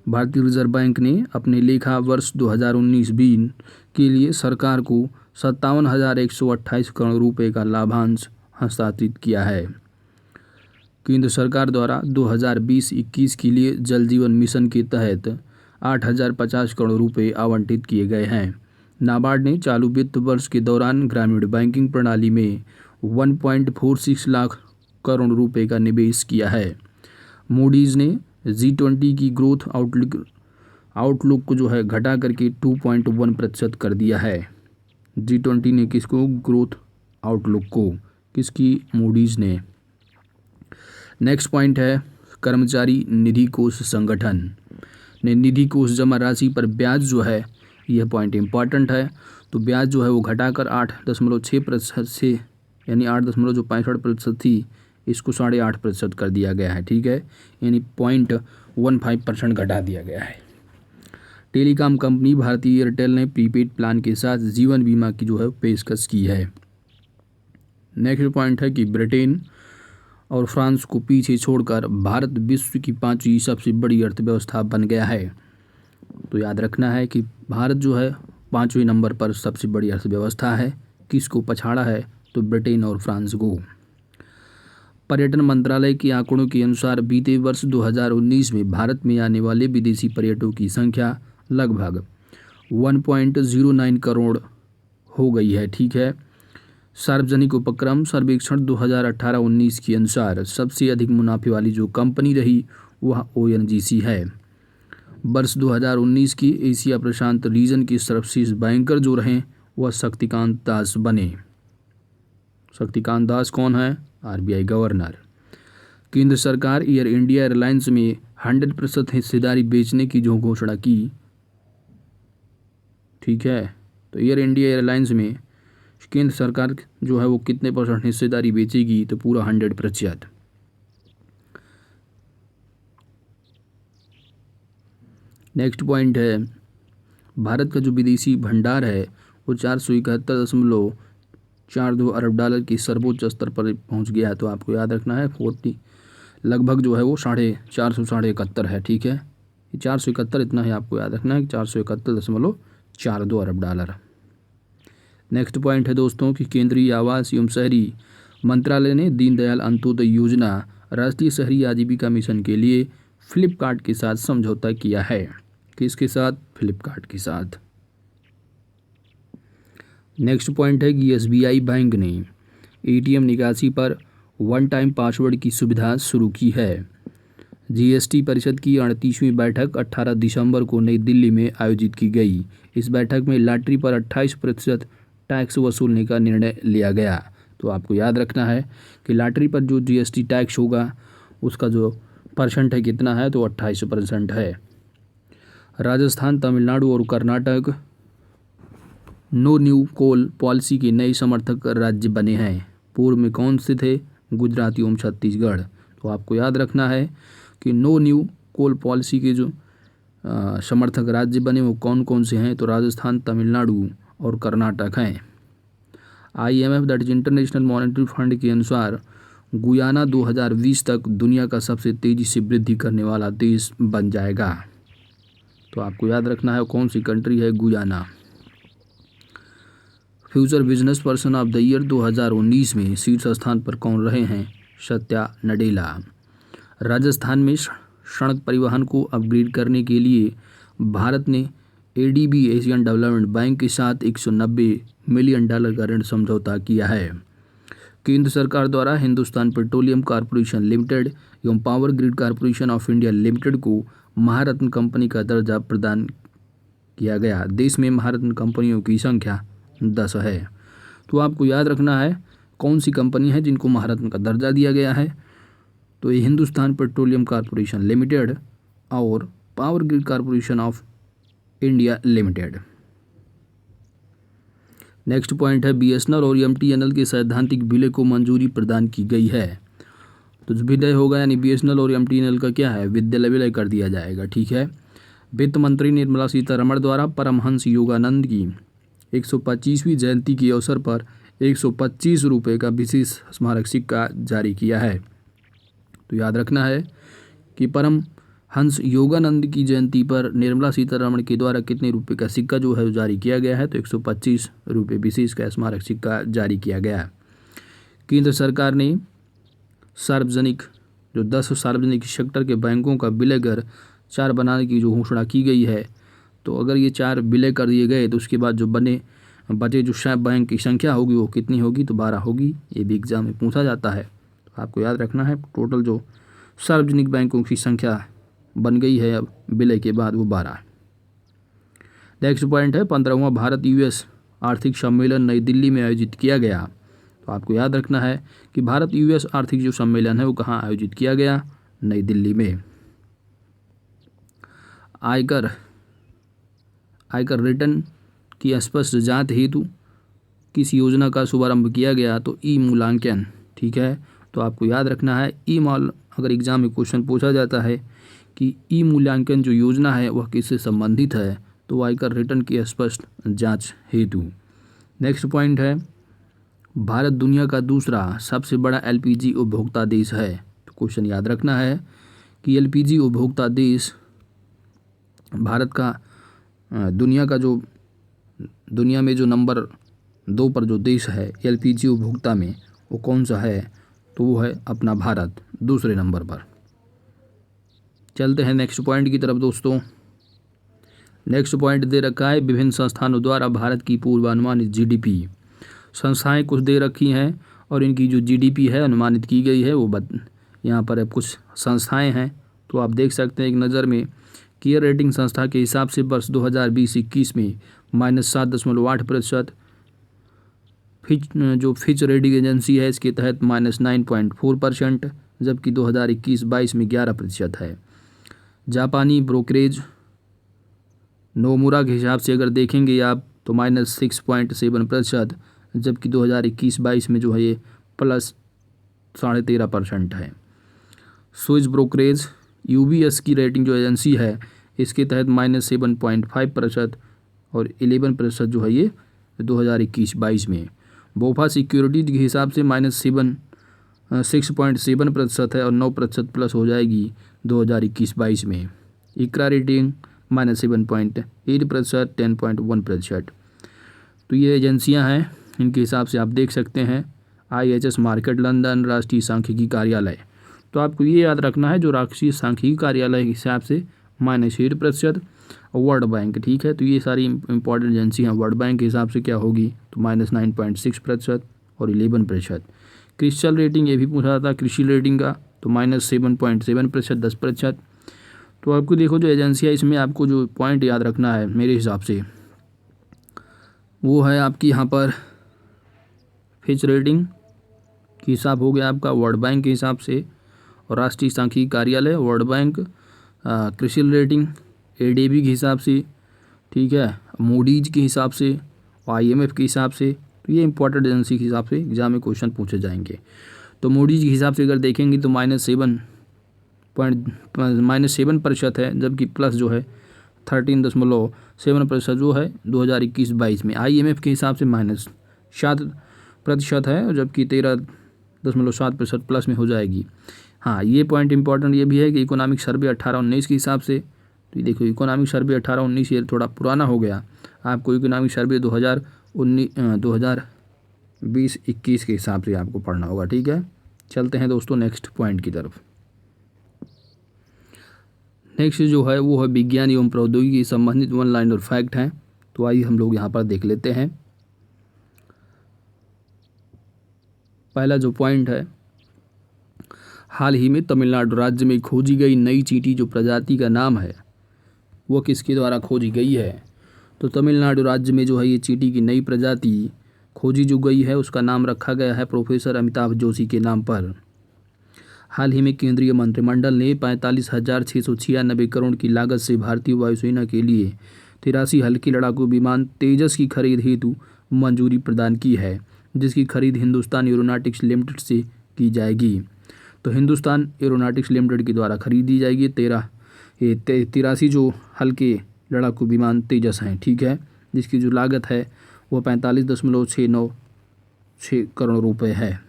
भारतीय रिजर्व बैंक ने अपने लेखा वर्ष 2019-20 के लिए सरकार को 57,128 करोड़ रुपए का लाभांश हस्तांतरित किया है। केंद्र सरकार द्वारा 2020-21 के लिए जल जीवन मिशन के तहत 8,050 करोड़ रुपए आवंटित किए गए हैं। नाबार्ड ने चालू वित्त वर्ष के दौरान ग्रामीण बैंकिंग प्रणाली में 1.46 लाख करोड़ रुपए का निवेश किया है। मूडीज़ ने G20 की ग्रोथ आउटलुक को जो है घटा करके 2.1% कर दिया है। G20 ने किसको, ग्रोथ आउटलुक को, किसकी, मूडीज़ ने। नेक्स्ट पॉइंट है, कर्मचारी निधि कोष संगठन ने निधि कोष जमा राशि पर ब्याज जो है, यह पॉइंट इम्पॉर्टेंट है, तो ब्याज जो है वो घटाकर 8.6% से यानी 8.65% थी, इसको 8.5% कर दिया गया है, ठीक है, यानी 0.15% घटा दिया गया है। टेलीकॉम कंपनी भारती एयरटेल ने प्रीपेड प्लान के साथ जीवन बीमा की जो है पेशकश की है। नेक्स्ट पॉइंट है कि ब्रिटेन और फ्रांस को पीछे छोड़कर भारत विश्व की 5वीं सबसे बड़ी अर्थव्यवस्था बन गया है। तो याद रखना है कि भारत जो है 5वें नंबर पर सबसे बड़ी अर्थव्यवस्था है। किसको पछाड़ा है? तो ब्रिटेन और फ्रांस को। पर्यटन मंत्रालय के आंकड़ों के अनुसार बीते वर्ष 2019 में भारत में आने वाले विदेशी पर्यटकों की संख्या लगभग 1.09 करोड़ हो गई है, ठीक है। सार्वजनिक उपक्रम सर्वेक्षण 2018-19 के अनुसार सबसे अधिक मुनाफे वाली जो कंपनी रही वह ONGC है। वर्ष 2019 की एशिया प्रशांत रीजन के सर्वश्रेष्ठ बैंकर जो रहे वह शक्तिकांत दास बने। शक्तिकांत दास कौन है? RBI governor. केंद्र सरकार एयर इंडिया एयरलाइंस में 100% हिस्सेदारी बेचने की जो घोषणा की, ठीक है, तो एयर इंडिया एयरलाइंस में केंद्र सरकार जो है वो कितने % हिस्सेदारी बेचेगी? तो पूरा 100%। नेक्स्ट पॉइंट है भारत का जो विदेशी भंडार है वो 471.42 अरब डॉलर की सर्वोच्च स्तर पर पहुंच गया है। तो आपको याद रखना है 40 लगभग जो है वो 471 है, ठीक है, 471 इतना है, आपको याद रखना है 471.42 अरब डॉलर। नेक्स्ट पॉइंट है दोस्तों कि केंद्रीय आवास एवं शहरी मंत्रालय ने दीनदयाल अंत्योदय योजना राष्ट्रीय शहरी आजीविका मिशन के लिए फ्लिपकार्ट के साथ समझौता किया है। किसके साथ? फ्लिपकार्ट के साथ। नेक्स्ट पॉइंट है कि SBI बैंक ने ATM निकासी पर वन टाइम पासवर्ड की सुविधा शुरू की है। GST परिषद की 38वीं बैठक 18 दिसंबर को नई दिल्ली में आयोजित की गई। इस बैठक में लॉटरी पर 28% टैक्स वसूलने का निर्णय लिया गया। तो आपको याद रखना है कि लॉटरी पर जो GST टैक्स होगा उसका जो % है कितना है? तो 28% है। राजस्थान, तमिलनाडु और कर्नाटक नो न्यू कोल पॉलिसी के नए समर्थक राज्य बने हैं। पूर्व में कौन से थे? गुजरात एवं छत्तीसगढ़। तो आपको याद रखना है कि नो न्यू कोल पॉलिसी के जो समर्थक राज्य बने वो कौन कौन से हैं? तो राजस्थान, तमिलनाडु और कर्नाटक हैं। IMF that is international monetary fund के अनुसार गुयाना 2020 तक दुनिया का सबसे तेज़ी से वृद्धि करने वाला देश बन जाएगा। तो आपको याद रखना है कौन सी कंट्री है? Guyana. Future business person of the year 2019 में शीर्ष स्थान पर कौन रहे हैं? सत्या नडेला। राजस्थान में सड़क परिवहन को अपग्रेड करने के लिए भारत ने ADB एशियन डेवलपमेंट बैंक के साथ $190 मिलियन का ऋण समझौता किया है। केंद्र सरकार द्वारा हिंदुस्तान पेट्रोलियम कॉर्पोरेशन लिमिटेड एवं power grid corporation of India limited को महारत्न कंपनी का दर्जा प्रदान किया गया। देश में महारत्न कंपनियों की संख्या 10 है। तो आपको याद रखना है कौन सी कंपनी है जिनको महारत्न का दर्जा दिया गया है? तो ये हिंदुस्तान पेट्रोलियम कॉर्पोरेशन लिमिटेड और power grid corporation of India limited. Next point है BSNL और MTNL के सैद्धांतिक विलय को मंजूरी प्रदान की गई है। तो जो विलय होगा यानी BSNL और MTNL का क्या है? विलय कर दिया जाएगा, ठीक है। वित्त मंत्री निर्मला सीतारमण द्वारा परमहंस योगानंद की 125वीं जयंती के अवसर पर 125 रुपये का विशेष स्मारक सिक्का जारी किया है। तो याद रखना है कि परमहंस योगानंद की जयंती पर निर्मला सीतारमण के द्वारा कितने रुपए का सिक्का जो है जारी किया गया है? तो 125 रुपये विशेष का स्मारक सिक्का जारी किया गया है। केंद्र सरकार ने सार्वजनिक जो 10 सार्वजनिक सेक्टर के बैंकों का विलय कर 4 बनाने की जो घोषणा की गई है। तो अगर ये 4 विलय कर दिए गए तो उसके बाद जो बचे जो बैंक की संख्या होगी वो कितनी होगी? तो 12 होगी। ये भी एग्जाम में पूछा जाता है। तो आपको याद रखना है टोटल जो सार्वजनिक बैंकों की संख्या बन गई है अब विलय के बाद वो 12 है। नेक्स्ट पॉइंट है 15वां भारत US आर्थिक सम्मेलन नई दिल्ली में आयोजित किया गया। तो आपको याद रखना है कि भारत US आर्थिक जो सम्मेलन है वो कहाँ आयोजित किया गया? नई दिल्ली में। आयकर रिटर्न की स्पष्ट जांच हेतु किस योजना का शुभारंभ किया गया, तो ई मूल्यांकन। ठीक है, तो आपको याद रखना है अगर एग्जाम में क्वेश्चन पूछा जाता है कि ई मूल्यांकन जो योजना है वह किससे संबंधित है, तो आयकर रिटर्न की स्पष्ट जांच हेतु। नेक्स्ट पॉइंट है, भारत दुनिया का दूसरा सबसे बड़ा एलपीजी उपभोक्ता देश है। तो क्वेश्चन याद रखना है कि एलपीजी उपभोक्ता देश भारत का दुनिया में जो नंबर 2 पर जो देश है एलपीजी उपभोक्ता में, वो कौन सा है, तो वो है अपना भारत, दूसरे नंबर पर। चलते हैं नेक्स्ट पॉइंट की तरफ दोस्तों। नेक्स्ट पॉइंट दे रखा है, विभिन्न संस्थानों द्वारा भारत की पूर्वानुमानित जीडीपी। संस्थाएं कुछ दे रखी हैं और इनकी जो जीडीपी है अनुमानित की गई है वो यहाँ पर कुछ संस्थाएं हैं, तो आप देख सकते हैं एक नज़र में। केयर रेटिंग संस्था के हिसाब से वर्ष 2020-21 में -7.8%, फिच रेटिंग एजेंसी है इसके तहत -9.4%, जबकि 2021-22 में 11% है। जापानी ब्रोकरेज नोमुरा के हिसाब से अगर देखेंगे आप तो -6.7%, जबकि 2021-22 में जो है ये +13.5% है। स्विस ब्रोकरेज यूबीएस की रेटिंग जो एजेंसी है इसके तहत -7.5% और 11% जो है ये 2021-22 में। बोफा सिक्योरिटीज के हिसाब से -6.7% है और 9% प्लस हो जाएगी 2021-22 में। इकरा रेटिंग -7.8%, 10.1%। तो ये एजेंसियां हैं, इनके हिसाब से आप देख सकते हैं। IHS मार्केट लंदन, राष्ट्रीय सांख्यिकी कार्यालय। तो आपको ये याद रखना है जो राष्ट्रीय सांख्यिकी कार्यालय के हिसाब से -8%, वर्ल्ड बैंक। ठीक है, तो ये सारी इंपॉर्टेंट एजेंसी हैं। वर्ल्ड बैंक के हिसाब से क्या होगी, तो -9.6% और 11%। क्रिस्टल रेटिंग ये भी पूछा था कृषि रेटिंग का, तो -7.7%, 10%। तो आपको देखो जो एजेंसियाँ, इसमें आपको जो पॉइंट याद रखना है मेरे हिसाब से वो है आपकी यहाँ पर फिच रेटिंग के हिसाब हो गया आपका वर्ल्ड बैंक के हिसाब से, और राष्ट्रीय सांख्यिकी कार्यालय वर्ल्ड बैंक, कृषि रेटिंग ADB के हिसाब से, ठीक है, मूडीज के हिसाब से, IMF के हिसाब से। तो ये इंपॉर्टेंट एजेंसी के हिसाब से एग्जाम में क्वेश्चन पूछे जाएंगे। तो मूडीज के हिसाब से अगर देखेंगे तो -7% है, जबकि प्लस जो है 13.7% जो है 2021-22 में। IMF के हिसाब से -7% है, जबकि 13.7% प्लस में हो जाएगी। हाँ, ये पॉइंट इंपॉर्टेंट ये भी है कि इकोनॉमिक सर्वे 18-19 के हिसाब से, तो देखो इकोनॉमिक सर्वे 18-19 ये थोड़ा पुराना हो गया, आपको इकोनॉमिक सर्वे 2020-21 के हिसाब से आपको पढ़ना होगा। ठीक है, चलते हैं दोस्तों नेक्स्ट पॉइंट की तरफ। नेक्स्ट जो है वो है विज्ञान एवं प्रौद्योगिकी संबंधित 1 लाइनर फैक्ट हैं। तो आइए हम लोग यहाँ पर देख लेते हैं। पहला जो पॉइंट है, हाल ही में तमिलनाडु राज्य में खोजी गई नई चींटी जो प्रजाति का नाम है वो किसके द्वारा खोजी गई है, तो तमिलनाडु राज्य में जो है ये चींटी की नई प्रजाति खोजी जो गई है उसका नाम रखा गया है प्रोफेसर अमिताभ जोशी के नाम पर। हाल ही में केंद्रीय मंत्रिमंडल ने 45,696 करोड़ की लागत से भारतीय वायुसेना के लिए 83 हल्के लड़ाकू विमान तेजस की खरीद हेतु मंजूरी प्रदान की है, जिसकी खरीद हिंदुस्तान एरोनॉटिक्स लिमिटेड से की जाएगी। तो हिंदुस्तान एरोनॉटिक्स लिमिटेड के द्वारा खरीदी जाएगी 83 जो हल्के लड़ाकू विमान तेजस हैं। ठीक है, जिसकी जो लागत है वो 45.696 करोड़ रुपए है,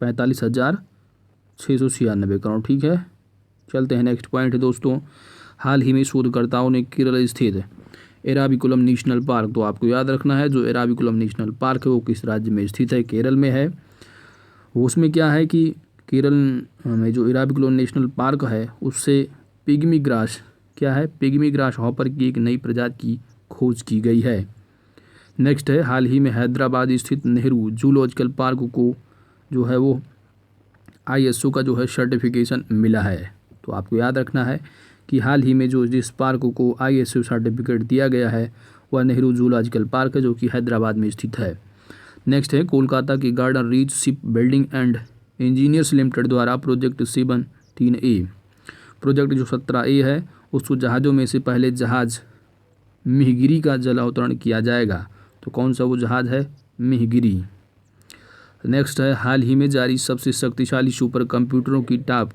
45,696 करोड़। ठीक है, चलते हैं नेक्स्ट पॉइंट है दोस्तों। हाल ही में शोधकर्ताओं ने केरल स्थित एराविकुलम नेशनल पार्क, तो आपको याद रखना है जो एराविकुलम नेशनल पार्क है वो किस राज्य में स्थित है, केरल में है। उसमें क्या है कि केरल में जो एराविकुलम नेशनल पार्क है उससे पिग्मी ग्रास हॉपर की एक नई प्रजाति की खोज की गई है। नेक्स्ट है, हाल ही में हैदराबाद स्थित नेहरू जूलॉजिकल पार्क को जो है वो ISO का जो है सर्टिफिकेशन मिला है। तो आपको याद रखना है कि हाल ही में जो जिस पार्क को ISO सर्टिफिकेट दिया गया है वह नेहरू जूलॉजिकल पार्क है जो कि हैदराबाद में स्थित है। नेक्स्ट है, कोलकाता की garden reach ship building and engineers limited द्वारा प्रोजेक्ट 17A, प्रोजेक्ट जो 17A है उसको जहाज़ों में से पहले जहाज़ मिहिगिरी का जल अवतरण किया जाएगा। तो कौन सा वो जहाज़ है, में गिरी। नेक्स्ट है, हाल ही में जारी सबसे शक्तिशाली सुपर कंप्यूटरों की टॉप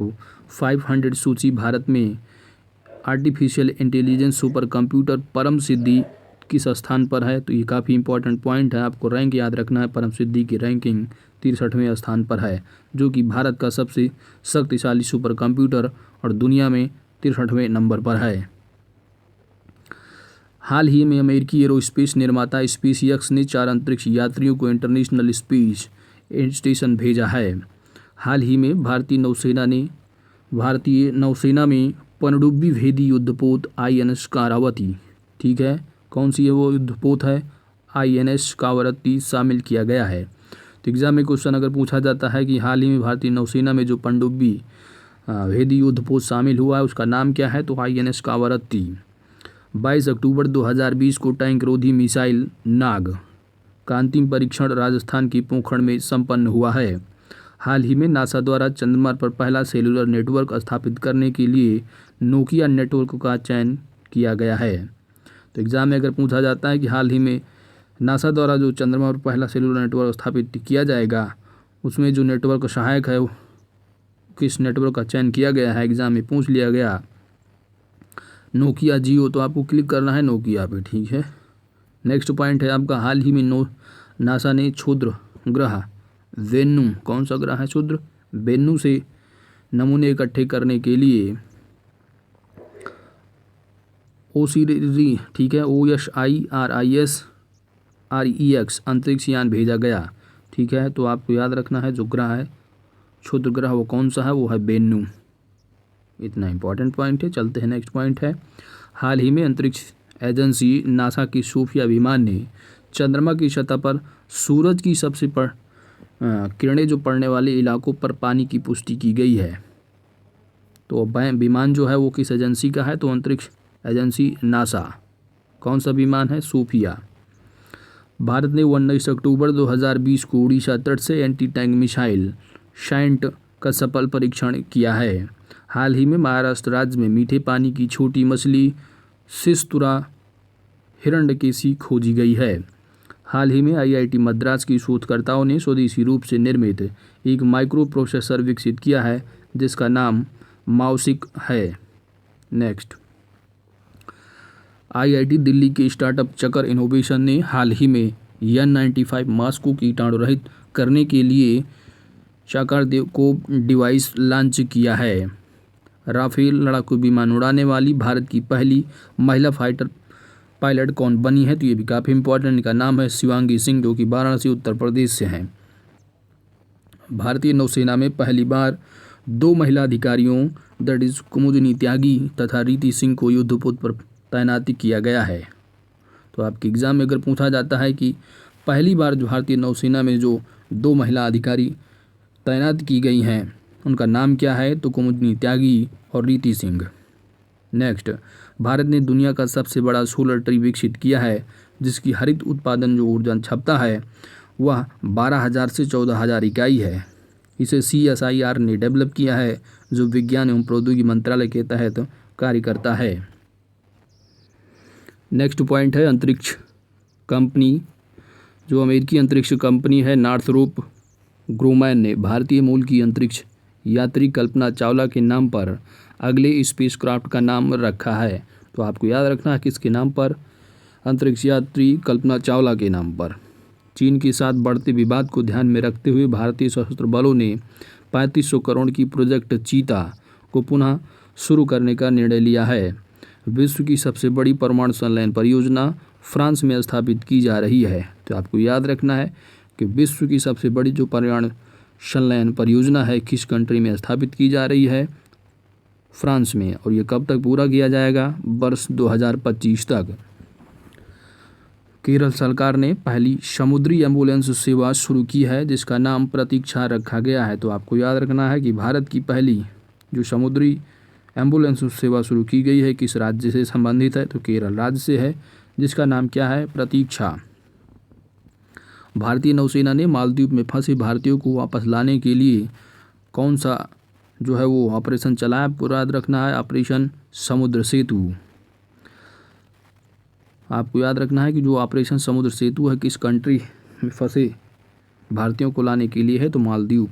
500 सूची भारत में आर्टिफिशियल इंटेलिजेंस सुपर कंप्यूटर परम सिद्धि किस स्थान पर है। तो ये काफ़ी इंपॉर्टेंट पॉइंट है, आपको रैंक याद रखना है। परम सिद्धि की रैंकिंग 63वें स्थान पर है, जो कि भारत का सबसे शक्तिशाली सुपर कंप्यूटर और दुनिया में 63वें नंबर पर है। हाल ही में अमेरिकी एरोस्पेस निर्माता स्पेसएक्स ने 4 अंतरिक्ष यात्रियों को इंटरनेशनल स्पेस स्टेशन भेजा है। हाल ही में भारतीय नौसेना में पनडुब्बी भेदी युद्धपोत INS कारावती, ठीक है, कौन सी है वो युद्धपोत है, INS कारावती शामिल किया गया है। तो एग्जाम में क्वेश्चन अगर पूछा जाता है कि हाल ही में भारतीय नौसेना में जो पनडुब्बी भेदी युद्धपोत शामिल हुआ है उसका नाम क्या है, तो INS कारावती। 22 अक्टूबर 2020 को टैंक रोधी मिसाइल नाग का अंतिम परीक्षण राजस्थान की पोखरण में संपन्न हुआ है। हाल ही में नासा द्वारा चंद्रमा पर पहला सेलुलर नेटवर्क स्थापित करने के लिए नोकिया नेटवर्क का चयन किया गया है। तो एग्जाम में अगर पूछा जाता है कि हाल ही में नासा द्वारा जो चंद्रमा पर पहला सेलुलर नेटवर्क स्थापित किया जाएगा उसमें जो नेटवर्क सहायक है किस नेटवर्क का चयन किया गया है, एग्जाम में पूछ लिया गया नोकिया जियो, तो आपको क्लिक करना है नोकिया पे, ठीक है। नेक्स्ट पॉइंट है आपका, हाल ही में नासा ने क्षुद्र ग्रह वेन्यू, कौन सा ग्रह है, क्षुद्र वेन्यू से नमूने इकट्ठे करने के लिए OSIRIS, ठीक है, OSIRIS अंतरिक्ष यान भेजा गया, ठीक है। तो आपको याद रखना है जो ग्रह है क्षुद्र ग्रह वो कौन सा है, वो है वेन्यू। इतना इंपॉर्टेंट पॉइंट है। चलते हैं नेक्स्ट पॉइंट है, हाल ही में अंतरिक्ष एजेंसी नासा की सोफिया विमान ने चंद्रमा की सतह पर सूरज की सबसे किरणें जो पड़ने वाले इलाकों पर पानी की पुष्टि की गई है। तो विमान जो है वो किस एजेंसी का है, तो अंतरिक्ष एजेंसी नासा। कौन सा विमान है, सोफिया। भारत ने 19 अक्टूबर 2020 को उड़ीसा तट से एंटी टैंक मिसाइल शैंट का सफल परीक्षण किया है। हाल ही में महाराष्ट्र राज्य में मीठे पानी की छोटी मछली सिस्तुरा हिरण्यकेशी खोजी गई है। हाल ही में IIT मद्रास की शोधकर्ताओं ने स्वदेशी रूप से निर्मित एक माइक्रो प्रोसेसर विकसित किया है जिसका नाम माउसिक है। नेक्स्ट, IIT दिल्ली के स्टार्टअप चकर इनोवेशन ने हाल ही में N95 मास्क को कीटाणु रहित करने के लिए चाकार को डिवाइस लॉन्च किया है। राफेल लड़ाकू विमान उड़ाने वाली भारत की पहली महिला फाइटर पायलट कौन बनी है, तो ये भी काफ़ी इंपॉर्टेंट, इनका नाम है शिवांगी सिंह, जो कि वाराणसी उत्तर प्रदेश से हैं। भारतीय नौसेना में पहली बार 2 महिला अधिकारियों दैट इज कुमुदिनी त्यागी तथा रीति सिंह को युद्धपोत पर तैनाती किया गया है। तो आपके एग्जाम में अगर पूछा जाता है कि पहली बार जो भारतीय नौसेना में जो 2 महिला अधिकारी तैनात की गई हैं उनका नाम क्या है, तो कुमुदिनी त्यागी और रीति सिंह। नेक्स्ट, भारत ने दुनिया का सबसे बड़ा सोलर ट्री विकसित किया है जिसकी हरित उत्पादन जो ऊर्जा क्षमता है वह 12,000 से 14,000 इकाई है। इसे CSIR ने डेवलप किया है जो विज्ञान एवं प्रौद्योगिकी मंत्रालय के तहत कार्य करता है। नेक्स्ट पॉइंट है, अंतरिक्ष कंपनी जो अमेरिकी अंतरिक्ष कंपनी है नॉर्थरोप ग्रूमैन ने भारतीय मूल की अंतरिक्ष यात्री कल्पना चावला के नाम पर अगले स्पेसक्राफ्ट का नाम रखा है। तो आपको याद रखना है किसके नाम पर, अंतरिक्ष यात्री कल्पना चावला के नाम पर। चीन के साथ बढ़ते विवाद को ध्यान में रखते हुए भारतीय सशस्त्र बलों ने 3500 करोड़ की प्रोजेक्ट चीता को पुनः शुरू करने का निर्णय लिया है। विश्व की सबसे बड़ी परमाणु संलयन परियोजना फ्रांस में स्थापित की जा रही है। तो आपको याद रखना है कि विश्व की सबसे बड़ी जो परमाणु संलयन परियोजना है किस कंट्री में स्थापित की जा रही है, फ्रांस में, और ये कब तक पूरा किया जाएगा, वर्ष 2025 तक। केरल सरकार ने पहली समुद्री एम्बुलेंस सेवा शुरू की है जिसका नाम प्रतीक्षा रखा गया है। तो आपको याद रखना है कि भारत की पहली जो समुद्री एम्बुलेंस सेवा शुरू की गई है किस राज्य से संबंधित है, तो केरल राज्य से है जिसका नाम क्या है, प्रतीक्षा। भारतीय नौसेना ने मालदीव में फंसे भारतीयों को वापस लाने के लिए कौन सा जो है वो ऑपरेशन चलाया, पूरा याद रखना है, ऑपरेशन समुद्र सेतु। आपको याद रखना है कि जो ऑपरेशन समुद्र सेतु है किस कंट्री में फंसे भारतीयों को लाने के लिए है तो मालदीव।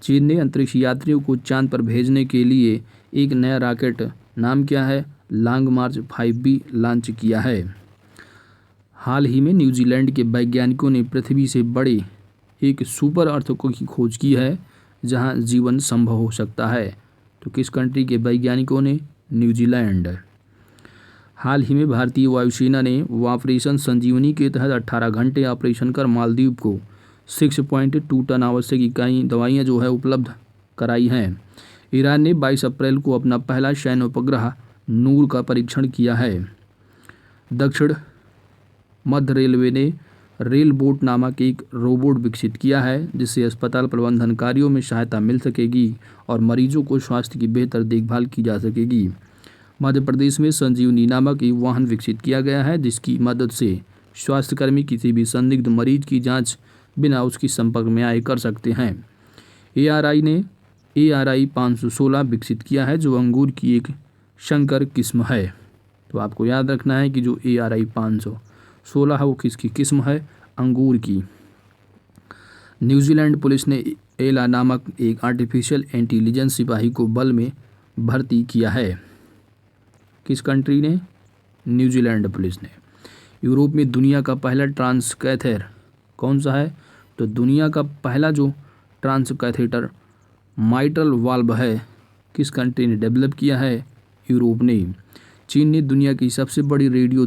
चीन ने अंतरिक्ष यात्रियों को चांद पर भेजने के लिए एक नया रॉकेट, नाम क्या है, लॉन्ग मार्च 5B लॉन्च किया है। हाल ही में न्यूजीलैंड के वैज्ञानिकों ने पृथ्वी से बड़े एक सुपर अर्थ की खोज की है जहां जीवन संभव हो सकता है। तो किस कंट्री के वैज्ञानिकों ने? न्यूजीलैंड। हाल ही में भारतीय वायुसेना ने ऑपरेशन संजीवनी के तहत 18 घंटे ऑपरेशन कर मालदीव को 6.2 टन आवश्यक इकाई दवाइयाँ जो है उपलब्ध कराई हैं। ईरान ने 22 अप्रैल को अपना पहला सैन्य उपग्रह नूर का परीक्षण किया है। दक्षिण मध्य रेलवे ने रेल बोट नामक एक रोबोट विकसित किया है जिससे अस्पताल प्रबंधन कार्यों में सहायता मिल सकेगी और मरीजों को स्वास्थ्य की बेहतर देखभाल की जा सकेगी। मध्य प्रदेश में संजीवनी नामक एक वाहन विकसित किया गया है जिसकी मदद से स्वास्थ्यकर्मी किसी भी संदिग्ध मरीज की जांच बिना उसकी संपर्क में आए कर सकते हैं। ARI ने ARI 516 विकसित किया है जो अंगूर की एक संकर किस्म है। तो आपको याद रखना है कि जो ARI 516 है वो किसकी किस्म है? अंगूर की। न्यूजीलैंड पुलिस ने एला नामक एक आर्टिफिशियल इंटेलिजेंस सिपाही को बल में भर्ती किया है। किस कंट्री ने? न्यूजीलैंड पुलिस ने। यूरोप में दुनिया का पहला ट्रांस कैथेटर कौन सा है? तो दुनिया का पहला जो ट्रांस कैथेटर माइट्रल वाल्व है किस कंट्री ने डेवलप किया है? यूरोप ने। चीन ने दुनिया की सबसे बड़ी रेडियो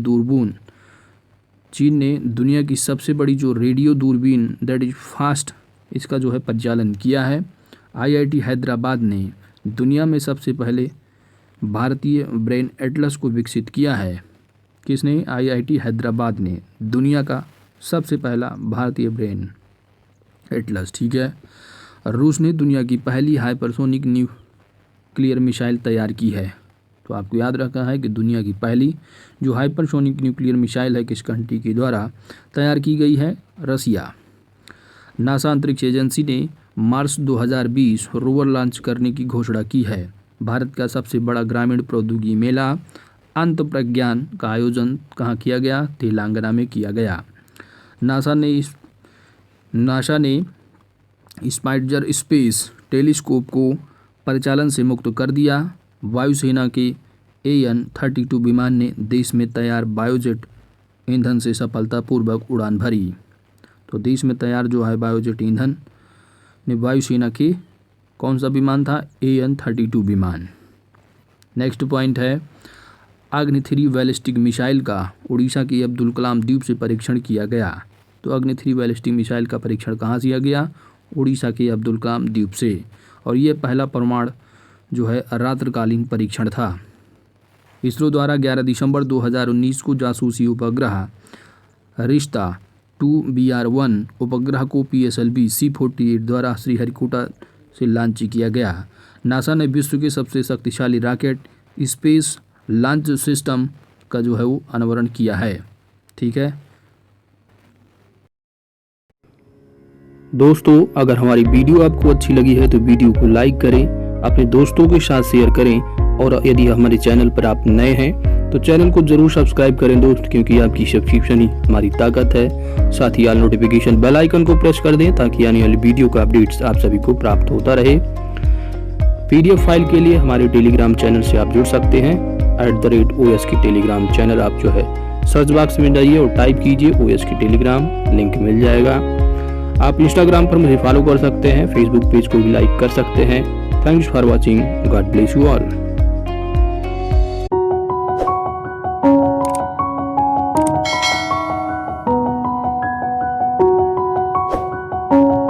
दूरबीन दैट इज फास्ट इसका जो है परिचालन किया है। IIT हैदराबाद ने दुनिया में सबसे पहले भारतीय ब्रेन एटलस को विकसित किया है। किसने? IIT हैदराबाद ने दुनिया का सबसे पहला भारतीय ब्रेन एटलस। ठीक है। रूस ने दुनिया की पहली हाइपरसोनिक न्यूक्लियर मिसाइल तैयार की है। तो आपको याद रखना है कि दुनिया की पहली जो हाइपरसोनिक न्यूक्लियर मिसाइल है किस कंट्री के द्वारा तैयार की गई है? रसिया। नासा अंतरिक्ष एजेंसी ने मार्च 2020 रोवर लॉन्च करने की घोषणा की है। भारत का सबसे बड़ा ग्रामीण प्रौद्योगिकी मेला अंतप्रज्ञान का आयोजन कहाँ किया गया? तेलंगाना में किया गया। नासा ने स्पाइट्जर स्पेस टेलीस्कोप को परिचालन से मुक्त कर दिया। वायुसेना के AN-32 विमान ने देश में तैयार बायोजेट ईंधन से सफलतापूर्वक उड़ान भरी। तो देश में तैयार जो है बायोजेट ईंधन ने वायुसेना के कौन सा विमान था? AN-32 विमान। नेक्स्ट पॉइंट है अग्नि 3 बैलिस्टिक मिसाइल का उड़ीसा के अब्दुल कलाम द्वीप से परीक्षण किया गया। तो अग्नि 3 बैलिस्टिक मिसाइल का परीक्षण कहाँ से किया गया? उड़ीसा के अब्दुल कलाम द्वीप से। और ये पहला परमाणु जो है रात्रिकालीन परीक्षण था। इसरो द्वारा 11 दिसंबर 2019 को जासूसी उपग्रह रिश्ता 2BR-1 उपग्रह को PSLV C-48 द्वारा श्रीहरिकोटा से लॉन्च किया गया। नासा ने विश्व के सबसे शक्तिशाली रॉकेट स्पेस लॉन्च सिस्टम का जो है वो अनावरण किया है। ठीक है दोस्तों, अगर हमारी वीडियो आपको अच्छी लगी है तो वीडियो को लाइक करें, अपने दोस्तों के साथ शेयर करें और यदि हमारे चैनल पर आप नए हैं तो चैनल को जरूर सब्सक्राइब करें दोस्त, क्योंकि आपकी सब्सक्रिप्शन ही हमारी ताकत है। साथ ही ऑल नोटिफिकेशन बेल आइकन को प्रेस कर दें ताकि आने वाली वीडियो का अपडेट्स आप सभी को प्राप्त होता रहे। PDF फाइल के लिए हमारे टेलीग्राम चैनल से आप जुड़ सकते हैं। @OS की टेलीग्राम चैनल आप जो है सर्च बॉक्स में जाइए और टाइप कीजिए OS की टेलीग्राम, लिंक मिल जाएगा। आप इंस्टाग्राम पर मुझे फॉलो कर सकते हैं, फेसबुक पेज को भी लाइक कर सकते हैं। Thanks for watching, God bless you all.